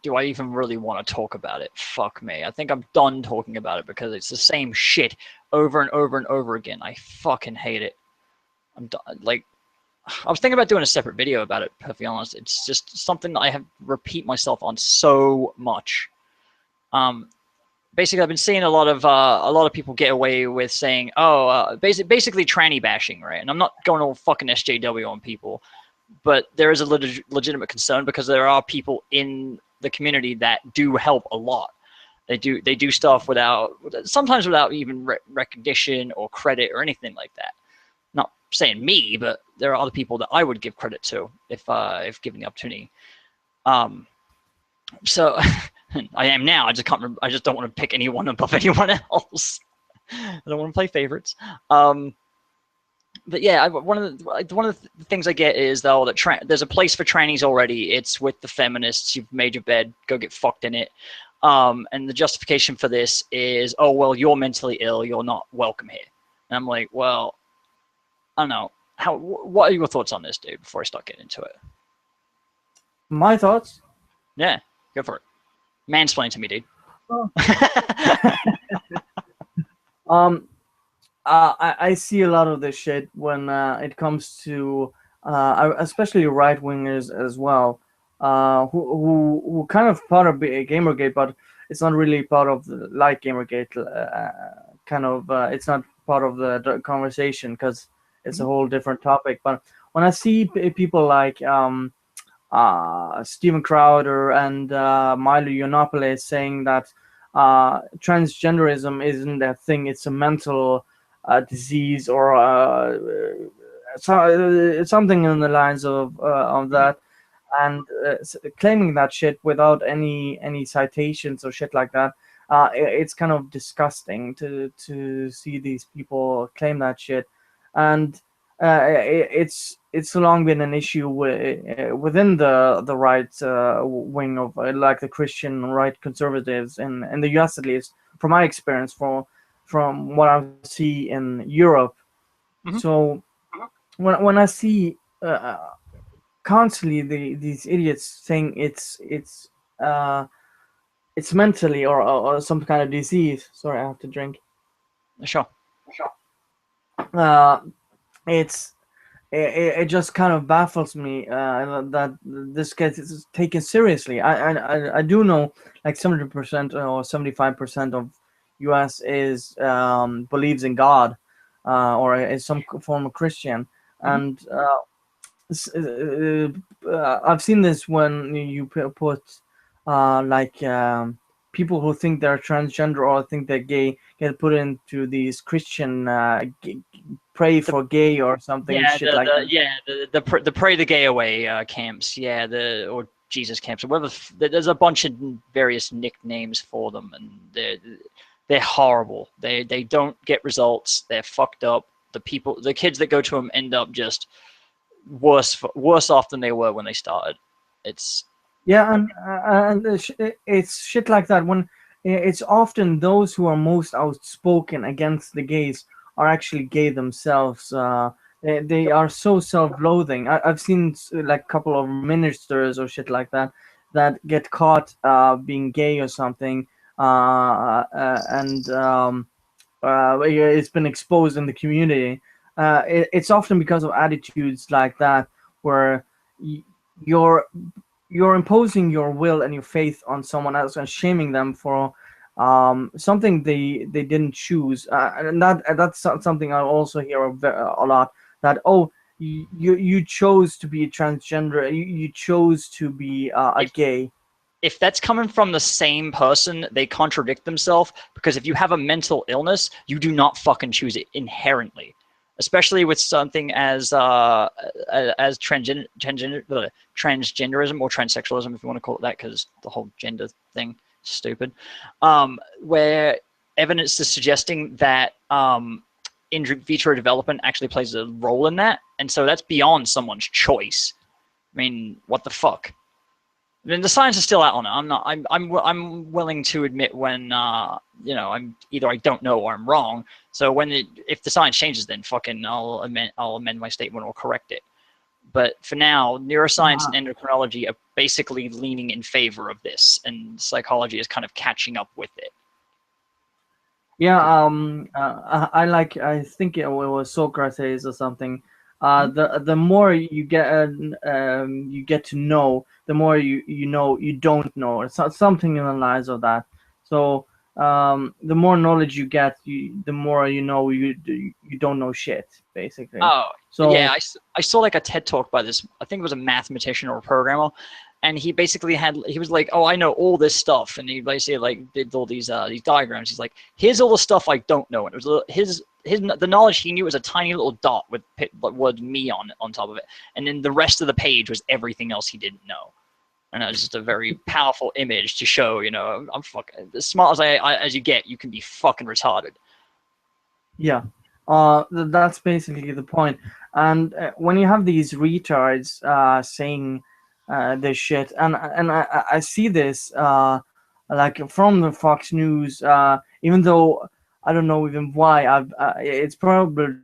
Do I even really want to talk about it? Fuck me. I think I'm done talking about it because it's the same shit over and over and over again. I fucking hate it. I'm done. I was thinking about doing a separate video about it, to be perfectly honest. It's just something that I have repeat myself on so much. Um, Basically, I've been seeing a lot of people get away with saying, "Oh, basically tranny bashing," right? And I'm not going all fucking SJW on people, but there is a legitimate concern because there are people in the community that do help a lot. They do stuff sometimes without even recognition or credit or anything like that. Not saying me, but there are other people that I would give credit to if given the opportunity. Um, so I am now. I just can't. I just don't want to pick anyone above anyone else. I don't want to play favorites. But yeah, one of the things I get is though that there's a place for trannies already. It's with the feminists. You've made your bed. Go get fucked in it. And the justification for this is, oh well, you're mentally ill. You're not welcome here. And I'm like, well, I don't know. What are your thoughts on this, dude? Before I start getting into it. My thoughts. Yeah, go for it. Mansplain to me, dude. Oh. um, I see a lot of this shit when it comes to especially right wingers as well, who kind of part of Gamergate, but it's not really part of Gamergate. Kind of, it's not part of the conversation because it's a whole different topic. But when I see people like Steven Crowder and Milo Yiannopoulos saying that transgenderism isn't a thing; it's a mental disease or something in the lines of that, and claiming that shit without any citations or shit like that. It's kind of disgusting to see these people claim that shit, and it's it's long been an issue within the right wing of like the Christian right conservatives in the U.S. at least, from my experience, from what I see in Europe. Hmm. So when I see constantly these idiots saying uh, it's mentally or some kind of disease. Sorry, I have to drink. Sure. Uh, it's it just kind of baffles me that this gets taken seriously. I do know like 70% or 75% of U.S. is believes in God or is some form of Christian, Hmm. and I've seen this when you put like people who think they're transgender or think they're gay get put into these Christian pray The for gay or something Yeah, shit like that. the pray the gay away camps, yeah, or Jesus camps, or whatever. There's a bunch of various nicknames for them, and they're horrible. They don't get results. They're fucked up. The kids that go to them end up just worse off than they were when they started. It's Yeah, and it's shit like that. When it's often those who are most outspoken against the gays are actually gay themselves. They are so self-loathing. I've seen like a couple of ministers or shit like that that get caught being gay or something, and yeah, it's been exposed in the community. It's often because of attitudes like that, where y- you're you're imposing your will and your faith on someone else and shaming them for something they didn't choose. And something I also hear a lot. That you chose to be transgender. You chose to be a if gay. if that's coming from the same person, they contradict themselves, because if you have a mental illness, you do not fucking choose it inherently. Especially with something as transgenderism or transsexualism, if you want to call it that, because the whole gender thing is stupid. Where evidence is suggesting that in vitro development actually plays a role in that, and so that's beyond someone's choice. I mean, what the fuck? I mean, the science is still out on it. I'm not. I'm willing to admit when I'm either I don't know or I'm wrong. So if the science changes, then fucking I'll amend my statement or correct it. But for now, neuroscience and endocrinology are basically leaning in favor of this, and psychology is kind of catching up with it. Yeah, I like. I think it was Socrates or something. Mhm. The more you get to know, the more you know you don't know, or something in the lines of that. So the more knowledge you get, the more you know you don't know shit, basically. Oh, yeah, So I saw like a TED talk by this, I think it was a mathematician or a programmer, and he was like, "Oh, I know all this stuff," and he basically like did all these diagrams. He's like, "Here's all the stuff I don't know," and it was his the knowledge he knew was a tiny little dot with like word "me" on top of it, and then the rest of the page was everything else he didn't know. And it was just a very powerful image to show, I'm fucking as smart as you get. You can be fucking retarded. yeah, that's basically the point. And when you have these retards saying this shit, and I see this like from the Fox News, even though I don't know even why. It's probably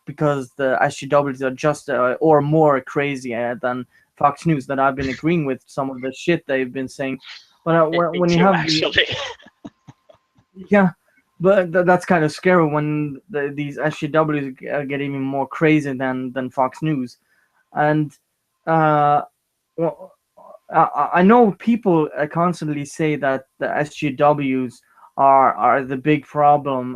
because the SGWs are just or more crazy than Fox News that I've been agreeing with some of the shit they've been saying. But Me when you too, have the actually. yeah, but that's kind of scary when these SJWs get even more crazy than Fox News, and uh, well, I know people constantly say that the SJWs are the big problem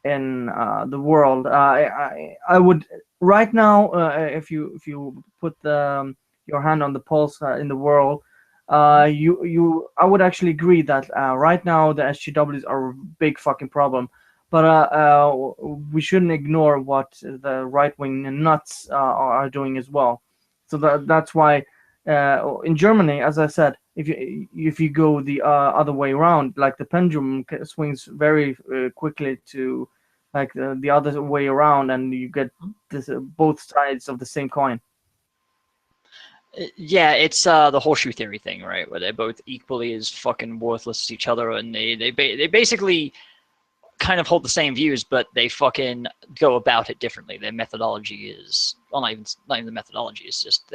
in the world. I would right now, if you put your hand on the pulse in the world, you I would actually agree that right now the SGWs are a big fucking problem. But we shouldn't ignore what the right wing nuts are doing as well. So that's why in Germany, as I said, if you go the other way around, like the pendulum swings very quickly like the other way around, and you get this both sides of the same coin. Yeah, it's the horseshoe theory thing, right? Where they're both equally as fucking worthless to each other, and they basically kind of hold the same views, but they fucking go about it differently. Their methodology is, well, not even the methodology. It's just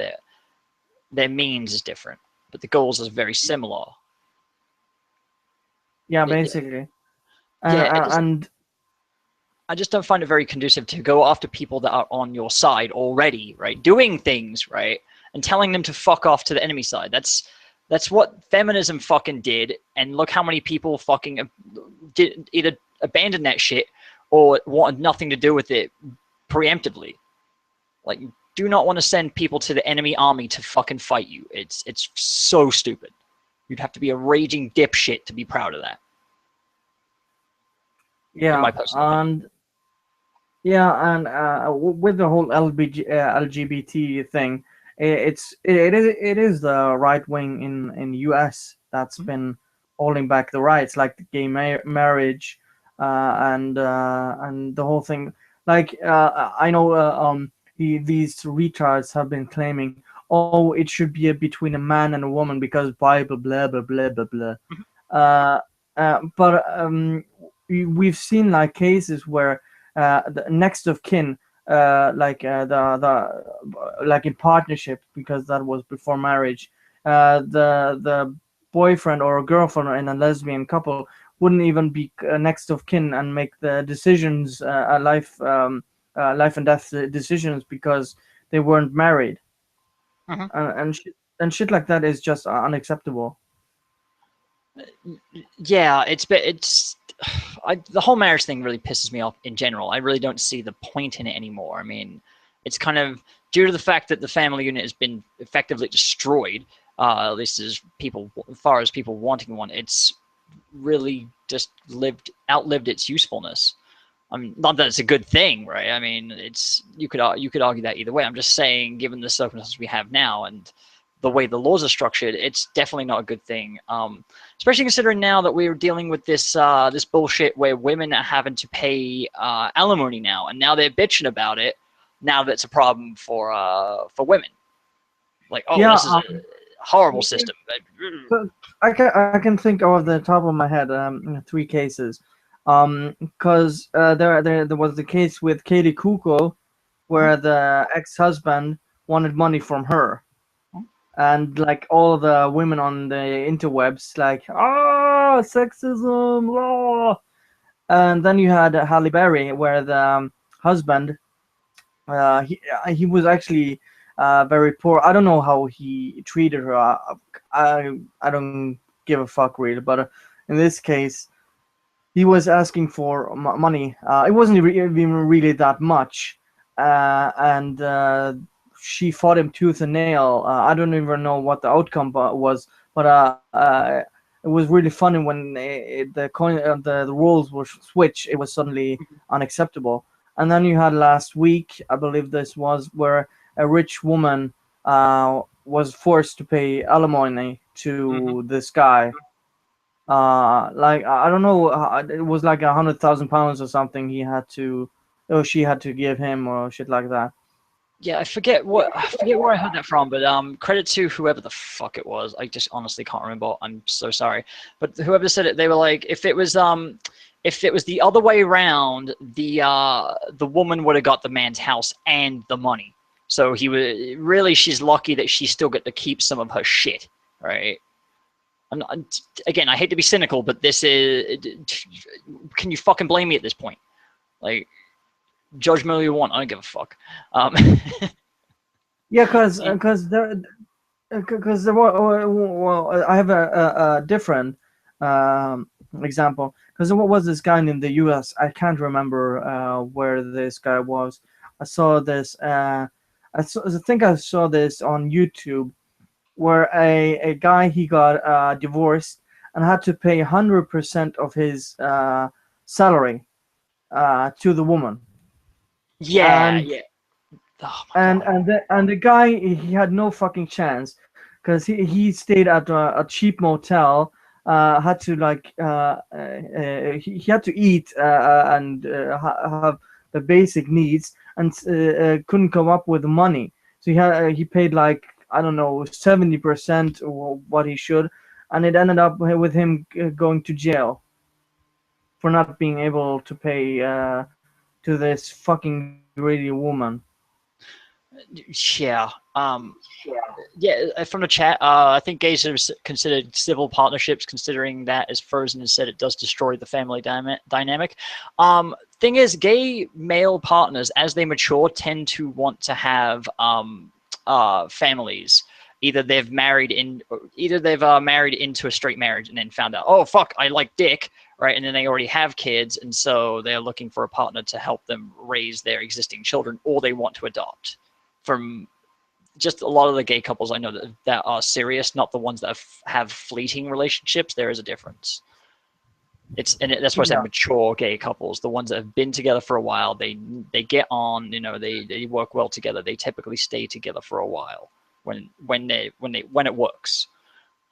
their means is different, but the goals are very similar. Yeah, It, basically. and yeah, it just and I just don't find it very conducive to go after people that are on your side already, right? Doing things, right? And telling them to fuck off to the enemy side. That's what feminism fucking did, and look how many people fucking did either abandon that shit or wanted nothing to do with it preemptively. Like, do not want to send people to the enemy army to fucking fight you. It's so stupid. You'd have to be a raging dipshit to be proud of that, in yeah, my personal opinion. and with the whole LGBT thing, it is the right wing in US that's been holding back the rights, like the gay marriage, and the whole thing. Like I know these retards have been claiming, oh, it should be between a man and a woman because Bible, blah blah blah blah blah. Uh, but we've seen like cases where the next of kin, the like in partnership, because that was before marriage, the boyfriend or girlfriend in a lesbian couple wouldn't even be next of kin and make the decisions, life and death decisions, because they weren't married, Mhm. and shit like that is just unacceptable. Yeah, it's the whole marriage thing really pisses me off in general. I really don't see the point in it anymore. I mean, it's kind of due to the fact that the family unit has been effectively destroyed. At least as far as people wanting one, it's really just outlived its usefulness. I mean, not that it's a good thing, right? I mean, it's you could argue that either way. I'm just saying, given the circumstances we have now and the way the laws are structured, it's definitely not a good thing. Especially considering now that we're dealing with this bullshit where women are having to pay alimony now, and now they're bitching about it. Now that's a problem for women. Like, oh, Yeah, this is a horrible system. so I can think of the top of my head three cases, because there was the case with Katie Kuko, Mhm. where the ex-husband wanted money from her, and like all the women on the interwebs, like, sexism, and then you had Halle Berry, where the husband, he was actually very poor. I don't know how he treated her. I don't give a fuck really, but in this case, he was asking for money. It wasn't even really that much, and she fought him tooth and nail. I don't even know what the outcome was, but it was really funny when the roles were switched. It was suddenly unacceptable. And then you had last week, I believe this was, where a rich woman was forced to pay alimony Mhm. to this guy. Like I don't know, it was like 100,000 pounds or something. She had to give him or shit like that. Yeah, I forget where I heard that from, but credit to whoever the fuck it was. I just honestly can't remember. I'm so sorry. But whoever said it, they were like, if it was the other way around, the woman would have got the man's house and the money. So he was really, she's lucky that she still got to keep some of her shit, right? Again, I hate to be cynical, but this is, can you fucking blame me at this point? Like, judge me all you want. I don't give a fuck. Um, Yeah, because well, I have a different example. Because what was this guy in the U.S.? I can't remember where this guy was. I saw this. I think I saw this on YouTube, where a guy, he got divorced and had to pay 100% of his salary to the woman, yeah, and yeah. Oh my and god. and the guy, he had no fucking chance, because he stayed at a cheap motel, had to like he had to eat and have the basic needs, and couldn't come up with the money. So he paid like, I don't know, 70% or what he should, and it ended up with him going to jail for not being able to pay to this fucking greedy woman. Yeah. Yeah, from the chat, I think gays are considered civil partnerships, considering that, as Frozen has said, it does destroy the family dynamic. Thing is, gay male partners, as they mature, tend to want to have families. Either they've married into a straight marriage and then found out, oh fuck, I like dick, right? And then they already have kids, and so they're looking for a partner to help them raise their existing children, or they want to adopt. From just a lot of the gay couples I know that are serious, not the ones that have fleeting relationships, there is a difference. That's why I said mature gay couples, the ones that have been together for a while, they get on, they work well together. They typically stay together for a while when it works.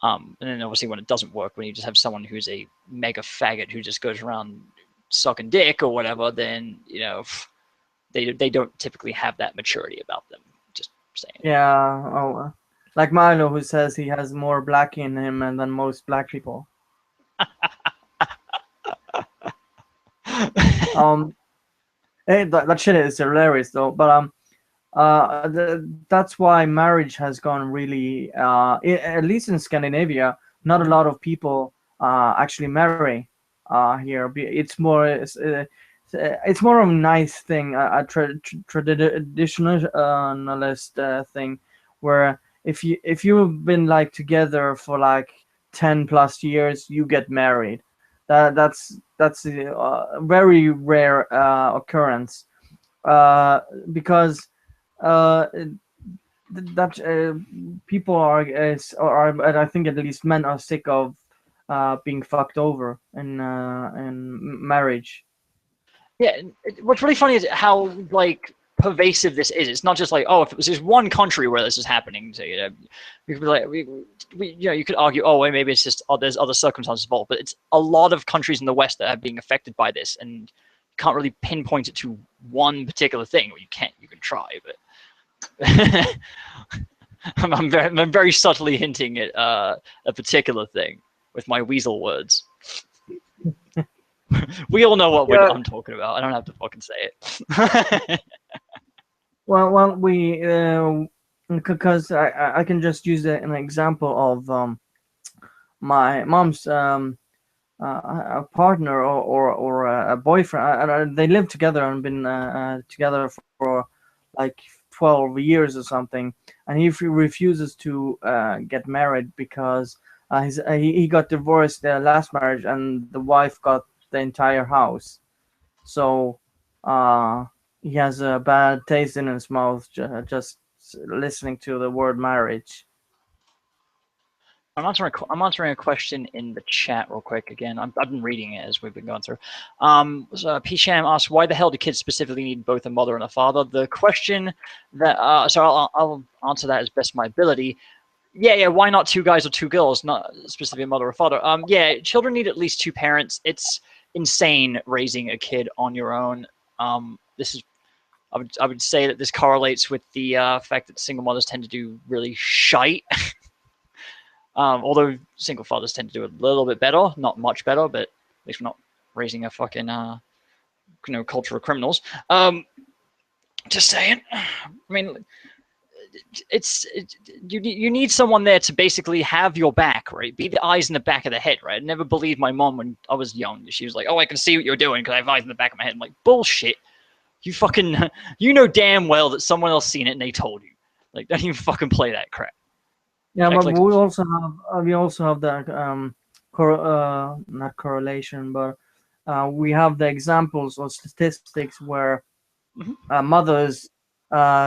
And then obviously when it doesn't work, when you just have someone who's a mega faggot who just goes around sucking dick or whatever, then they don't typically have that maturity about them. Just saying. Yeah, oh, like Milo, who says he has more black in him than most black people. Hey, that shit is hilarious though. But that's why marriage has gone really, at least in Scandinavia, not a lot of people actually marry here. It's more it's more of a nice thing, a traditionalist thing, where if you've been like together for like 10 plus years, you get married. That's a very rare occurrence, because uh, that people or I think at least men are sick of being fucked over in marriage. Yeah, what's really funny is how like pervasive this is. It's not just like, oh, if it was just one country where this is happening, so, we could be like, you could argue, oh, well, maybe it's just there's other circumstances involved, but it's a lot of countries in the West that are being affected by this, and you can't really pinpoint it to one particular thing. Well, you can try, but I'm very subtly hinting at a particular thing with my weasel words. We all know what I'm talking about. I don't have to fucking say it. Well, we because I can just use an example of my mom's a partner or a boyfriend. They live together and been together for like 12 years or something, and he refuses to get married because he got divorced last marriage, and the wife got the entire house. So he has a bad taste in his mouth just listening to the word marriage. I'm answering a question in the chat real quick again. I've been reading it as we've been going through. So P-Sham asks, why the hell do kids specifically need both a mother and a father? The question that, so I'll answer that as best my ability. Yeah, why not two guys or two girls, not specifically a mother or father? Yeah, children need at least two parents. It's insane raising a kid on your own. This is, I would say that this correlates with the fact that single mothers tend to do really shite. Although single fathers tend to do a little bit better, not much better, but at least we're not raising a fucking culture of criminals. Just saying. I mean, you need someone there to basically have your back, right? Be the eyes in the back of the head, right? I never believed my mom when I was young. She was like, "Oh, I can see what you're doing because I have eyes in the back of my head." I'm like, bullshit. You know damn well that someone else seen it and they told you. Like, don't even fucking play that crap. Yeah, but we also have that not correlation, but we have the examples or statistics where mothers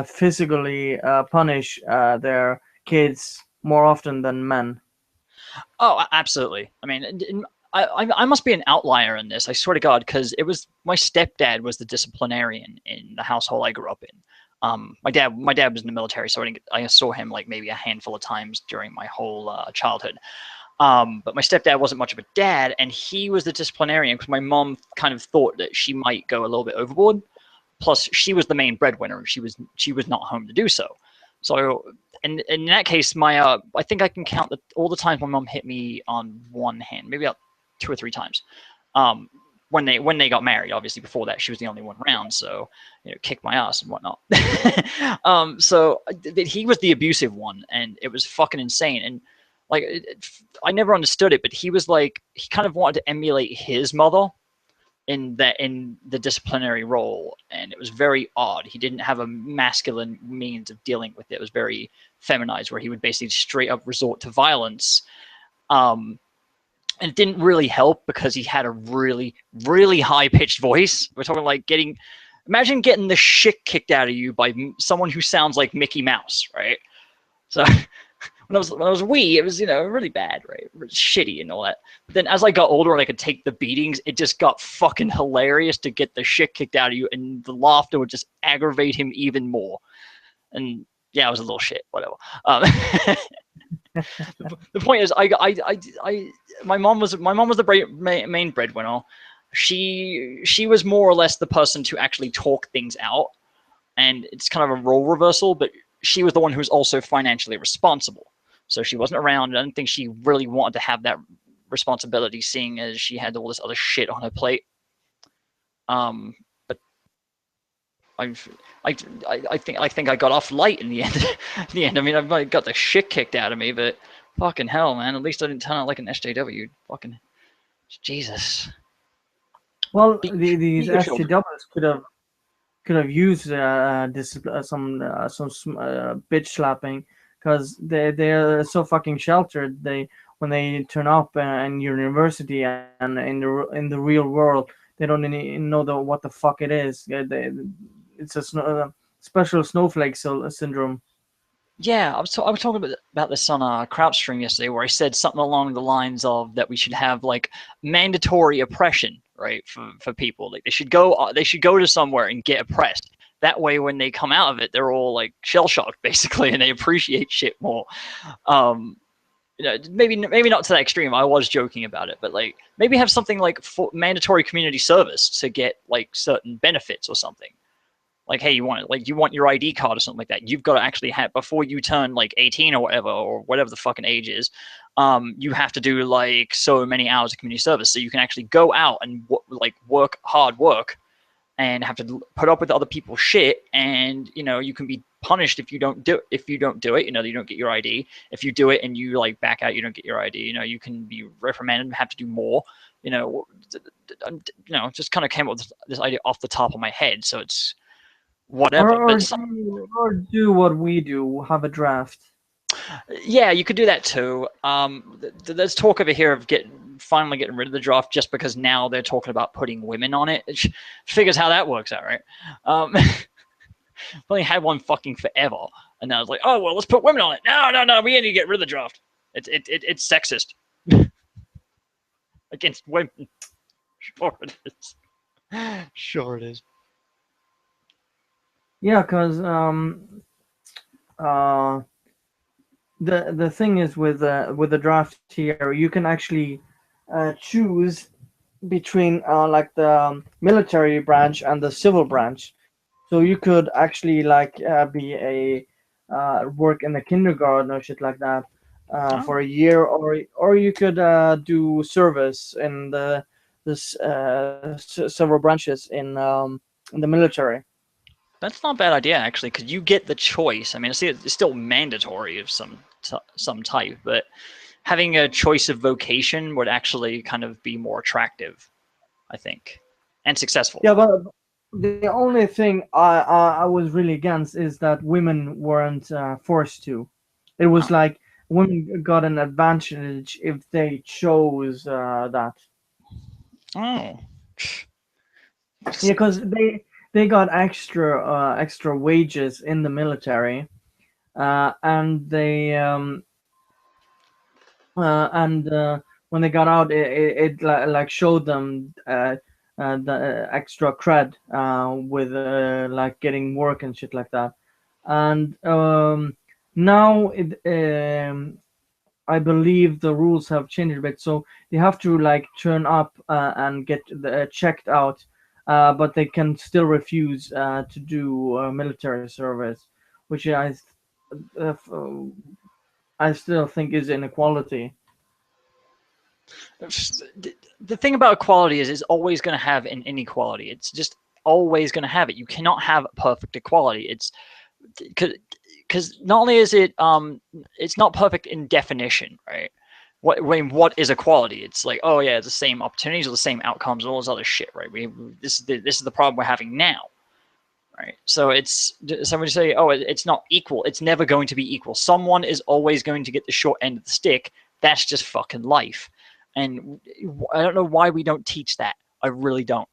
physically punish their kids more often than men. Oh, absolutely. I mean, I must be an outlier in this. I swear to God, because it was my stepdad was the disciplinarian in the household I grew up in. My dad was in the military, so I saw him like maybe a handful of times during my whole childhood. But my stepdad wasn't much of a dad, and he was the disciplinarian because my mom kind of thought that she might go a little bit overboard. Plus, she was the main breadwinner, and she was not home to do so. So, in that case, my I think I can count all the times my mom hit me on one hand, maybe about 2 or 3 times. Um, when they got married, obviously before that she was the only one around, so kicked my ass and whatnot. So he was the abusive one, and it was fucking insane. And like I never understood it, but he was like he kind of wanted to emulate his mother in the disciplinary role, and it was very odd. He didn't have a masculine means of dealing with it. It was very feminized, where he would basically straight up resort to violence. Um, and it didn't really help because he had a really, really high pitched voice. We're talking like imagine getting the shit kicked out of you by someone who sounds like Mickey Mouse, right? So when I was wee, it was really bad, right? Shitty and all that. But then as I got older and I could take the beatings, it just got fucking hilarious to get the shit kicked out of you, and the laughter would just aggravate him even more. And yeah, I was a little shit, whatever. The point is, my mom was the main breadwinner. She was more or less the person to actually talk things out, and it's kind of a role reversal. But she was the one who was also financially responsible. So she wasn't around. I don't think she really wanted to have that responsibility, seeing as she had all this other shit on her plate. But I've, I think I got off light in the end. In the end, I mean, I got the shit kicked out of me, but fucking hell, man! At least I didn't turn out like an SJW. Fucking Jesus. Well, Beat these your children. SJWs could have used some bitch slapping, because they're so fucking sheltered. When they turn up in university and in the real world, they don't even know what the fuck it is. It's a special snowflake syndrome. Yeah, I was talking about this on a Crouch stream yesterday, where I said something along the lines of that we should have like mandatory oppression, right, for people. Like they should go to somewhere and get oppressed. That way, when they come out of it, they're all like shell shocked, basically, and they appreciate shit more. Um, maybe not to that extreme. I was joking about it, but like maybe have something like mandatory community service to get like certain benefits or something. Like, hey, you want your ID card or something like that. You've got to actually have, before you turn like 18 or whatever the fucking age is. You have to do like so many hours of community service, so you can actually go out and work hard work, and have to put up with other people's shit, and you can be punished if you don't do it. You don't get your ID. If you do it and you like back out, you don't get your ID. You can be reprimanded and have to do more. Just kind of came up with this idea off the top of my head, so it's whatever. Or But do what we do, have a draft. yeah, you could do that too. There's talk over here of finally getting rid of the draft, just because now they're talking about putting women on it. It figures how that works out, right? I've only had one fucking forever, and I was like, oh well, let's put women on it. No, we need to get rid of the draft. It's sexist against women. Sure it is. Sure it is. Yeah, because uh, the thing is with the draft here, you can actually choose between like the military branch and the civil branch. So you could actually like be a work in the kindergarten or shit like that Oh, for a year, or you could do service in several branches in the military. that's not a bad idea actually, because you get the choice. I mean, it's still mandatory of some type, but having a choice of vocation would actually kind of be more attractive, I think, and successful. Yeah, but the only thing I was really against is that women weren't forced to. It was Oh, like women got an advantage if they chose that. oh. Yeah, because they got extra wages in the military, and they and when they got out, like showed them the extra cred with like getting work and shit like that. And now I believe the rules have changed a bit, so they have to like turn up and get checked out, but they can still refuse to do military service, which I still think is inequality. The thing about equality is it's always going to have an inequality. It's just always going to have it. You cannot have perfect equality. It's because not only is it's not perfect in definition, right? What is equality? It's like, oh yeah, it's the same opportunities or the same outcomes, all this other shit, right? This is the problem we're having now, right? So it's someone say, oh, it's not equal. It's never going to be equal. Someone is always going to get the short end of the stick. That's just fucking life, and I don't know why we don't teach that. I really don't.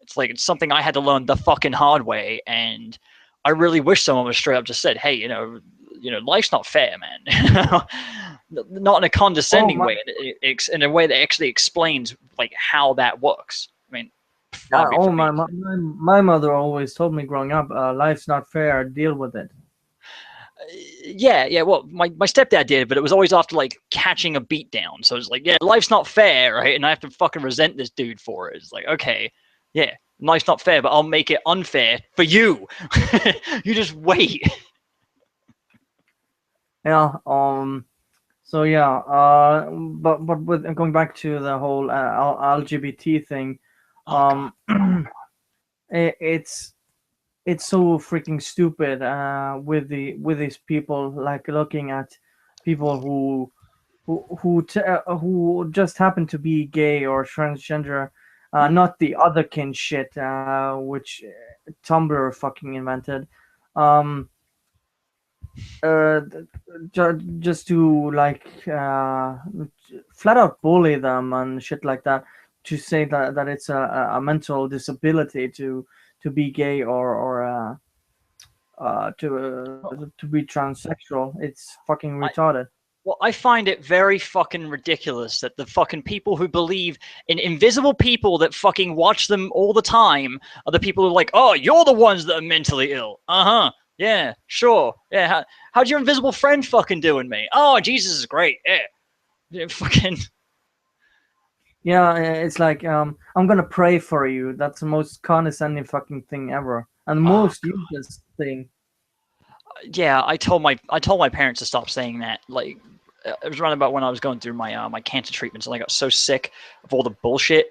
It's like it's something I had to learn the fucking hard way, and I really wish someone was straight up just said, "Hey, life's not fair, man." Not in a Oh condescending my, way, in a way that actually explains like how that works. I mean, far be it oh from me. my mother always told me growing up, life's not fair, deal with it. Yeah. Well, my stepdad did, but it was always after like catching a beat down. So it's like, yeah, life's not fair, right? And I have to fucking resent this dude for it. It's like, okay, yeah, life's not fair, but I'll make it unfair for you. You just wait. Yeah. So yeah. But with going back to the whole LGBT thing, Oh god. um, it's so freaking stupid with these people like looking at people who just happen to be gay or transgender, not the otherkin shit, which Tumblr fucking invented, um, just to like flat out bully them and shit like that, to say that it's a mental disability to be gay or to be transsexual. It's fucking I, retarded. well, I find it very fucking ridiculous that the fucking people who believe in invisible people that fucking watch them all the time are the people who are like, oh, you're the ones that are mentally ill. Uh-huh. Yeah, sure. Yeah. How'd your invisible friend fucking doing, me? Oh, Jesus is great. Yeah. Fucking. Yeah, it's like I'm gonna pray for you. That's the most condescending fucking thing ever, and Oh, most useless thing. yeah, I told my parents to stop saying that. Like, it was around about when I was going through my cancer treatments, and I got so sick of all the bullshit.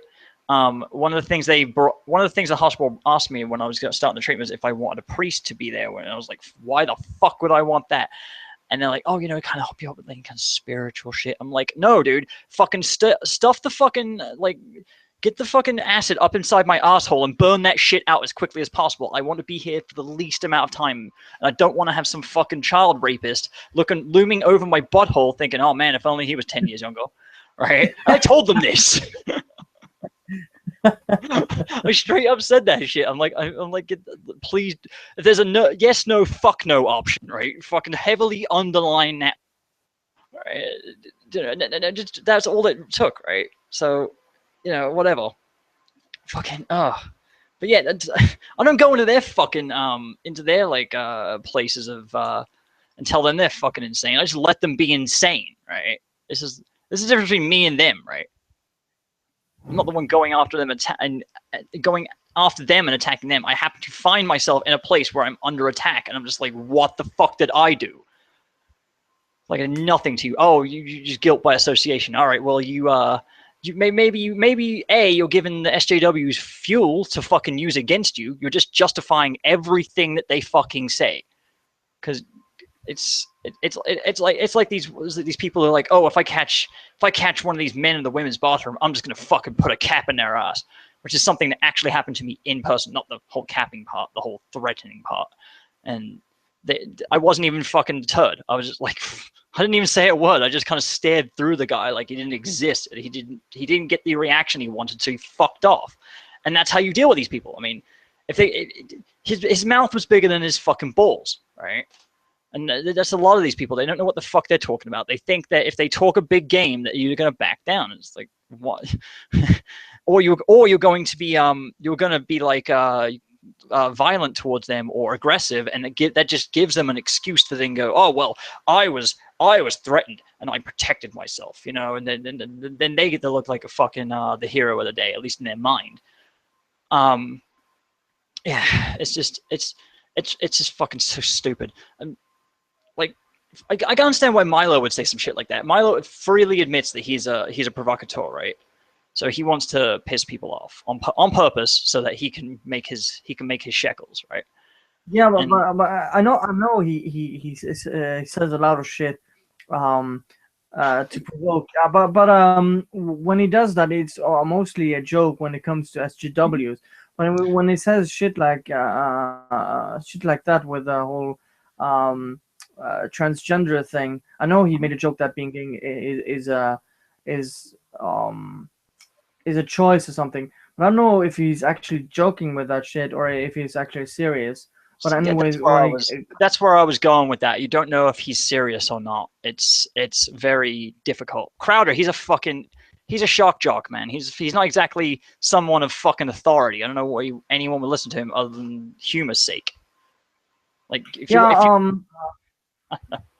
One of the things the hospital asked me when I was starting the treatment was if I wanted a priest to be there. When I was like, why the fuck would I want that? And they're like, oh, kind of help you out with like kind of spiritual shit. I'm like, no, dude, fucking stuff the fucking like get the fucking acid up inside my asshole and burn that shit out as quickly as possible. I want to be here for the least amount of time. And I don't want to have some fucking child rapist looming over my butthole thinking, oh man, if only he was 10 years younger. Right? And I told them this. I straight up said that shit. I'm like, please, if there's a no, yes, no, fuck no option, right? Fucking heavily underline that. Right? That's all it took, right? So, whatever. Fucking but yeah, I don't go into their fucking into their like places of and tell them they're fucking insane. I just let them be insane, right? This is the difference between me and them, right? I'm not the one going after them and going after them and attacking them. I happen to find myself in a place where I'm under attack, and I'm just like, what the fuck did I do? Like nothing to you. Oh, you just guilt by association. All right, well maybe you're giving the SJWs fuel to fucking use against you. You're just justifying everything that they fucking say because it's like these people who are like, oh, if I catch one of these men in the women's bathroom, I'm just gonna fucking put a cap in their ass, which is something that actually happened to me in person, not the whole capping part, the whole threatening part. And I wasn't even fucking deterred. I was just like, I didn't even say a word. I just kind of stared through the guy like he didn't exist. He didn't get the reaction he wanted, so he fucked off. And that's how you deal with these people. I mean, his mouth was bigger than his fucking balls, right? And that's a lot of these people. They don't know what the fuck they're talking about. They think that if they talk a big game, that you're going to back down. It's like, what? or you're going to be like violent towards them or aggressive, and that just gives them an excuse to then go, oh well, I was I was threatened and I protected myself, you know, and then they get to look like a fucking the hero of the day, at least in their mind. Um, yeah, it's just fucking so stupid. And like, I can understand why Milo would say some shit like that. Milo freely admits that he's a provocateur, right? So he wants to piss people off on purpose so that he can make his shekels, right? Yeah, And but I know he says a lot of shit, um, to provoke. But when he does that, it's mostly a joke when it comes to SGWs. When he says shit like that with the whole um transgender thing, I know he made a joke that being gay is um is a choice or something. But I don't know if he's actually joking with that shit or if he's actually serious. But yeah, anyways, when he that's where I was going with that. You don't know if he's serious or not. It's very difficult. Crowder, he's a shock jock, man. He's not exactly someone of fucking authority. I don't know why anyone would listen to him other than humor's sake. Like yeah if you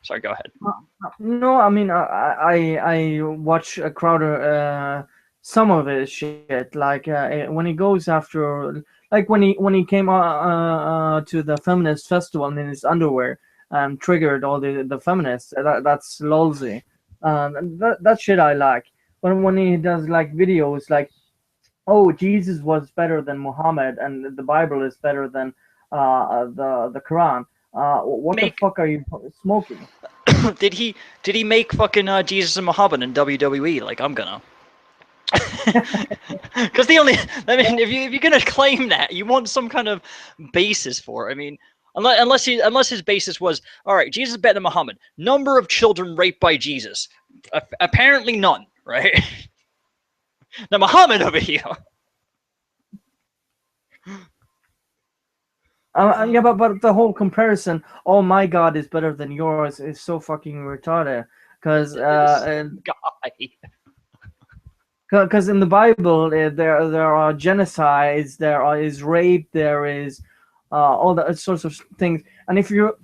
sorry, go ahead. no, I mean I watch Crowder some of his shit like when he goes after like when he came to the feminist festival in his underwear and triggered all the feminists. That's lolzy. That shit I like. But when he does like videos like, oh, Jesus was better than Muhammad and the Bible is better than the Quran. What the Make fuck are you smoking? did he make fucking Jesus and Muhammad in WWE? Like I'm gonna. Because the only, I mean, if you're gonna claim that, you want some kind of basis for it. I mean, unless his basis was, all right, Jesus is better than Muhammad. Number of children raped by Jesus, apparently none, right? Now Muhammad over here. Yeah, but the whole comparison, oh my God is better than yours, is so fucking retarded. Because This guy. because in the Bible there are genocides, is rape, there is all that sorts of things. And if you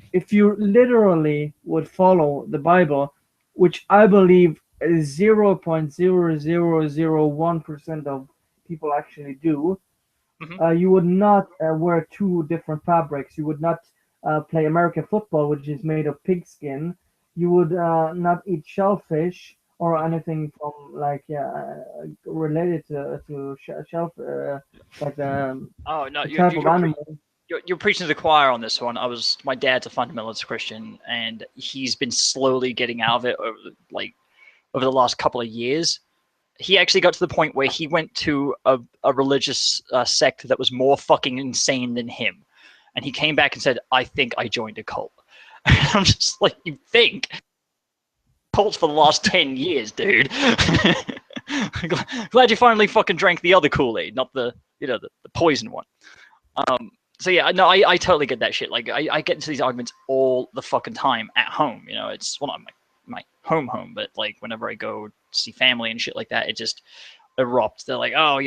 literally would follow the Bible, which I believe is 0.0001% of people actually do, Mhm. you would not wear two different fabrics. You would not play American football, which is made of pigskin. You would not eat shellfish or anything from like related to shell like Oh no, the type of animal. you're preaching to the choir on this one. My dad's a fundamentalist Christian, and he's been slowly getting out of it over the last couple of years. He actually got to the point where he went to a religious sect that was more fucking insane than him, and he came back and said, "I think I joined a cult." I'm just like, you think cults for the last 10 years, dude? Glad you finally fucking drank the other Kool-Aid, not the poison one. So yeah, no, I totally get that shit. Like I get into these arguments all the fucking time at home. You know, it's not my home, but like whenever I go see family and shit like that, it just erupts. They're like, oh,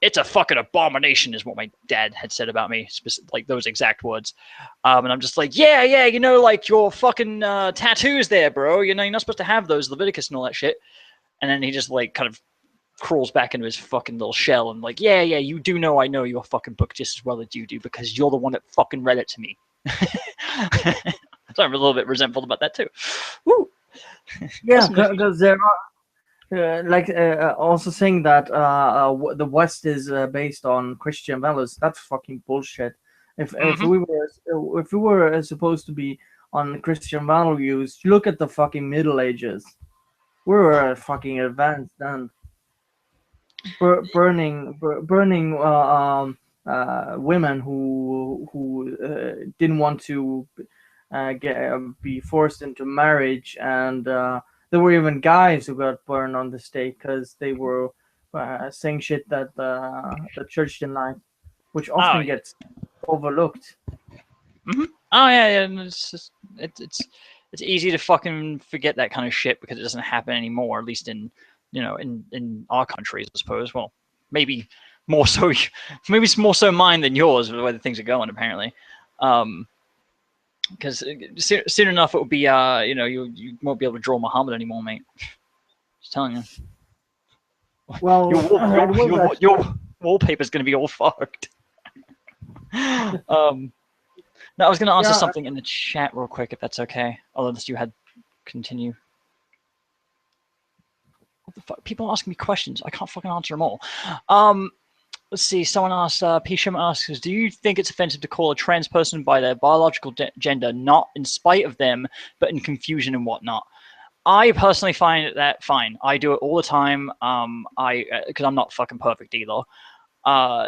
it's a fucking abomination, is what my dad had said about me, like those exact words. And I'm just like, yeah, like your fucking tattoos there, bro. You're not supposed to have those, Leviticus and all that shit. And then he just like kind of crawls back into his fucking little shell and like, yeah, you do know I know your fucking book just as well as you do because you're the one that fucking read it to me. So I'm a little bit resentful about that too. Woo. Yeah, because there are also saying that the West is based on Christian values. That's fucking bullshit. Mm-hmm. If we were supposed to be on Christian values, look at the fucking Middle Ages. We were fucking advanced then. Burning women who didn't want to be forced into marriage, and there were even guys who got burned on the stake because they were saying shit that the church didn't like, which Oh often yeah. gets overlooked. Mm-hmm. Oh yeah. And it's just it's easy to fucking forget that kind of shit because it doesn't happen anymore. At least in in our countries, I suppose. Well, maybe more so. Maybe it's more so mine than yours, the way the things are going. Apparently. Um, because soon enough it will be you won't be able to draw Muhammad anymore, mate. Just telling you. Well, it was actually, Your wallpaper's gonna be all fucked. Now I was gonna answer yeah. something in the chat real quick, if that's okay. Unless you had continue. What the fuck? People asking me questions. I can't fucking answer them all. Let's see. Someone asked. P. Shim asks, "Do you think it's offensive to call a trans person by their biological gender, not in spite of them, but in confusion and whatnot?" I personally find that fine. I do it all the time. Because I'm not fucking perfect either.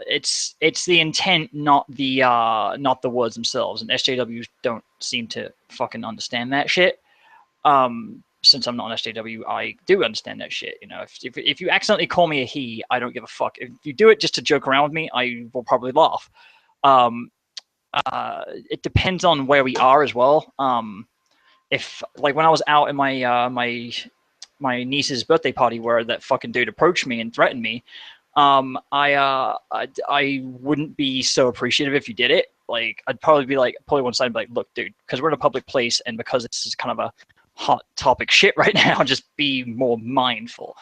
It's the intent, not the words themselves. And SJWs don't seem to fucking understand that shit. Since I'm not an SJW, I do understand that shit. You know, if you accidentally call me a he, I don't give a fuck. If you do it just to joke around with me, I will probably laugh. It depends on where we are as well. If like when I was out in my niece's birthday party where that fucking dude approached me and threatened me, I wouldn't be so appreciative if you did it. Like I'd probably be like, pull you one side and be like, look, dude, because we're in a public place and because this is kind of a hot topic shit right now, just be more mindful.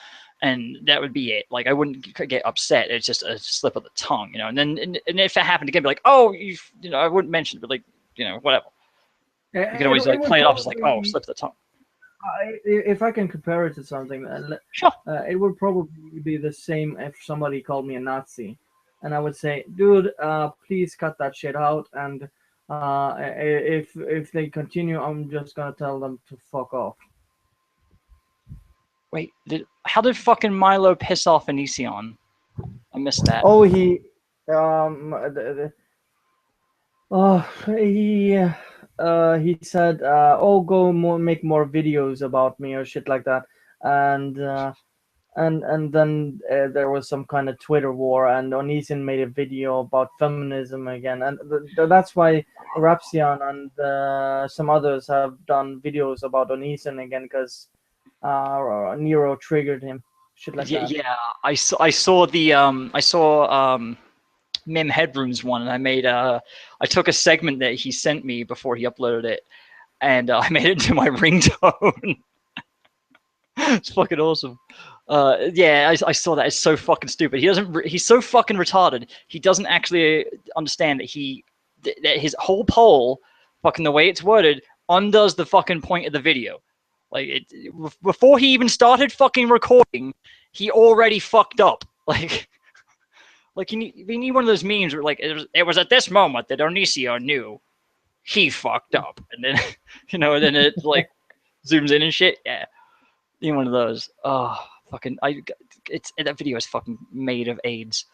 And that would be it. Like I wouldn't get upset. It's just a slip of the tongue, you know. And then and if it happened again, be like, oh, you know, I wouldn't mention it, but like, you know, whatever. You can always like play it off as like, oh, slip of the tongue. If I can compare it to something, Sure. it would probably be the same if somebody called me a Nazi, and I would say, dude, please cut that shit out. And if they continue, I'm just gonna tell them to fuck off. Wait, how did fucking Milo piss off Onision? I missed that. Oh, he he said, "Oh, go make more videos about me or shit like that," and then there was some kind of Twitter war, and Onision made a video about feminism again, and that's why Rapsion and some others have done videos about Onision again because Nero triggered him, shit like that. Yeah, I saw Mim Headroom's one, and I took a segment that he sent me before he uploaded it, and I made it into my ringtone. It's fucking awesome. Yeah, I saw that. It's so fucking stupid. He's so fucking retarded. He doesn't actually understand that his whole poll, fucking the way it's worded, undoes the fucking point of the video. Like before he even started fucking recording, he already fucked up. Like you need one of those memes where like it was at this moment that Onision knew he fucked up, and then and then it like zooms in and shit. Yeah, need one of those. Oh, fucking! That video is fucking made of AIDS.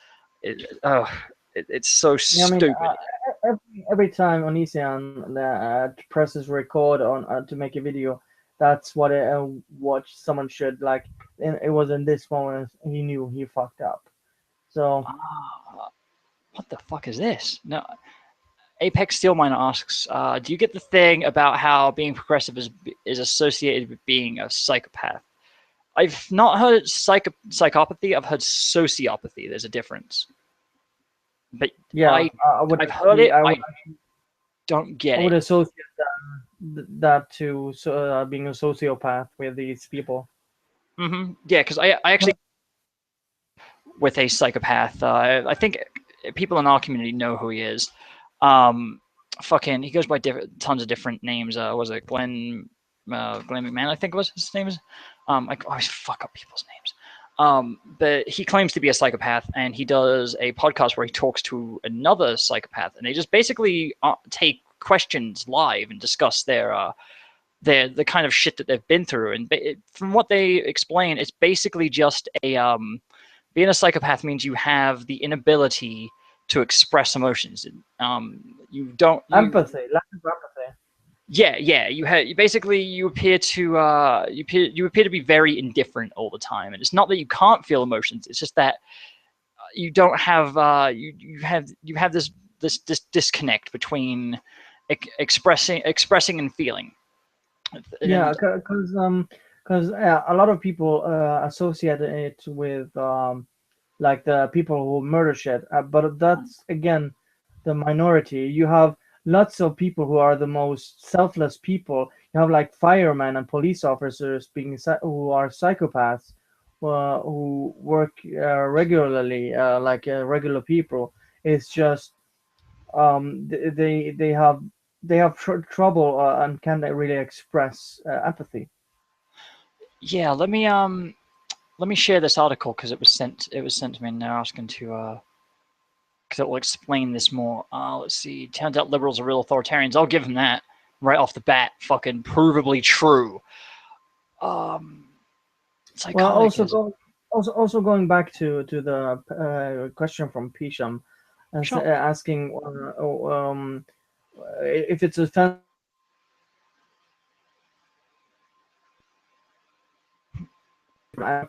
It's so stupid. I mean, every time Onision presses record on to make a video, that's what someone should like. It was in this moment he knew he fucked up. So what the fuck is this? No, Apex Steelminer asks, do you get the thing about how being progressive is associated with being a psychopath? I've not heard psychopathy. I've heard sociopathy. There's a difference. But yeah, I've heard it. I don't get it. I would associate that to being a sociopath with these people. Mm-hmm. Yeah, because I actually with a psychopath. I think people in our community know who he is. Fucking, he goes by tons of different names. Was it Glenn McMahon? I think was his name is. I always fuck up people's names. But he claims to be a psychopath, and he does a podcast where he talks to another psychopath, and they just basically take questions live and discuss the kind of shit that they've been through. And from what they explain, it's basically just a being a psychopath means you have the inability to express emotions. You don't empathy, lack of empathy. Yeah. You appear to be very indifferent all the time, and it's not that you can't feel emotions. It's just that you don't have you have this disconnect between expressing and feeling. Yeah, because a lot of people associate it with like the people who murder shit, but that's again the minority. You have lots of people who are the most selfless people. You have like firemen and police officers who are psychopaths, who work regularly, like regular people. It's just they have trouble and can't really express empathy. Yeah, let me share this article because it was sent to me and they're asking to because it will explain this more. Let's see. Turns out liberals are real authoritarians. I'll give them that right off the bat. Fucking provably true. Um, Well, psychotic is also going back to the question from Pisham, sure. asking if it's offensive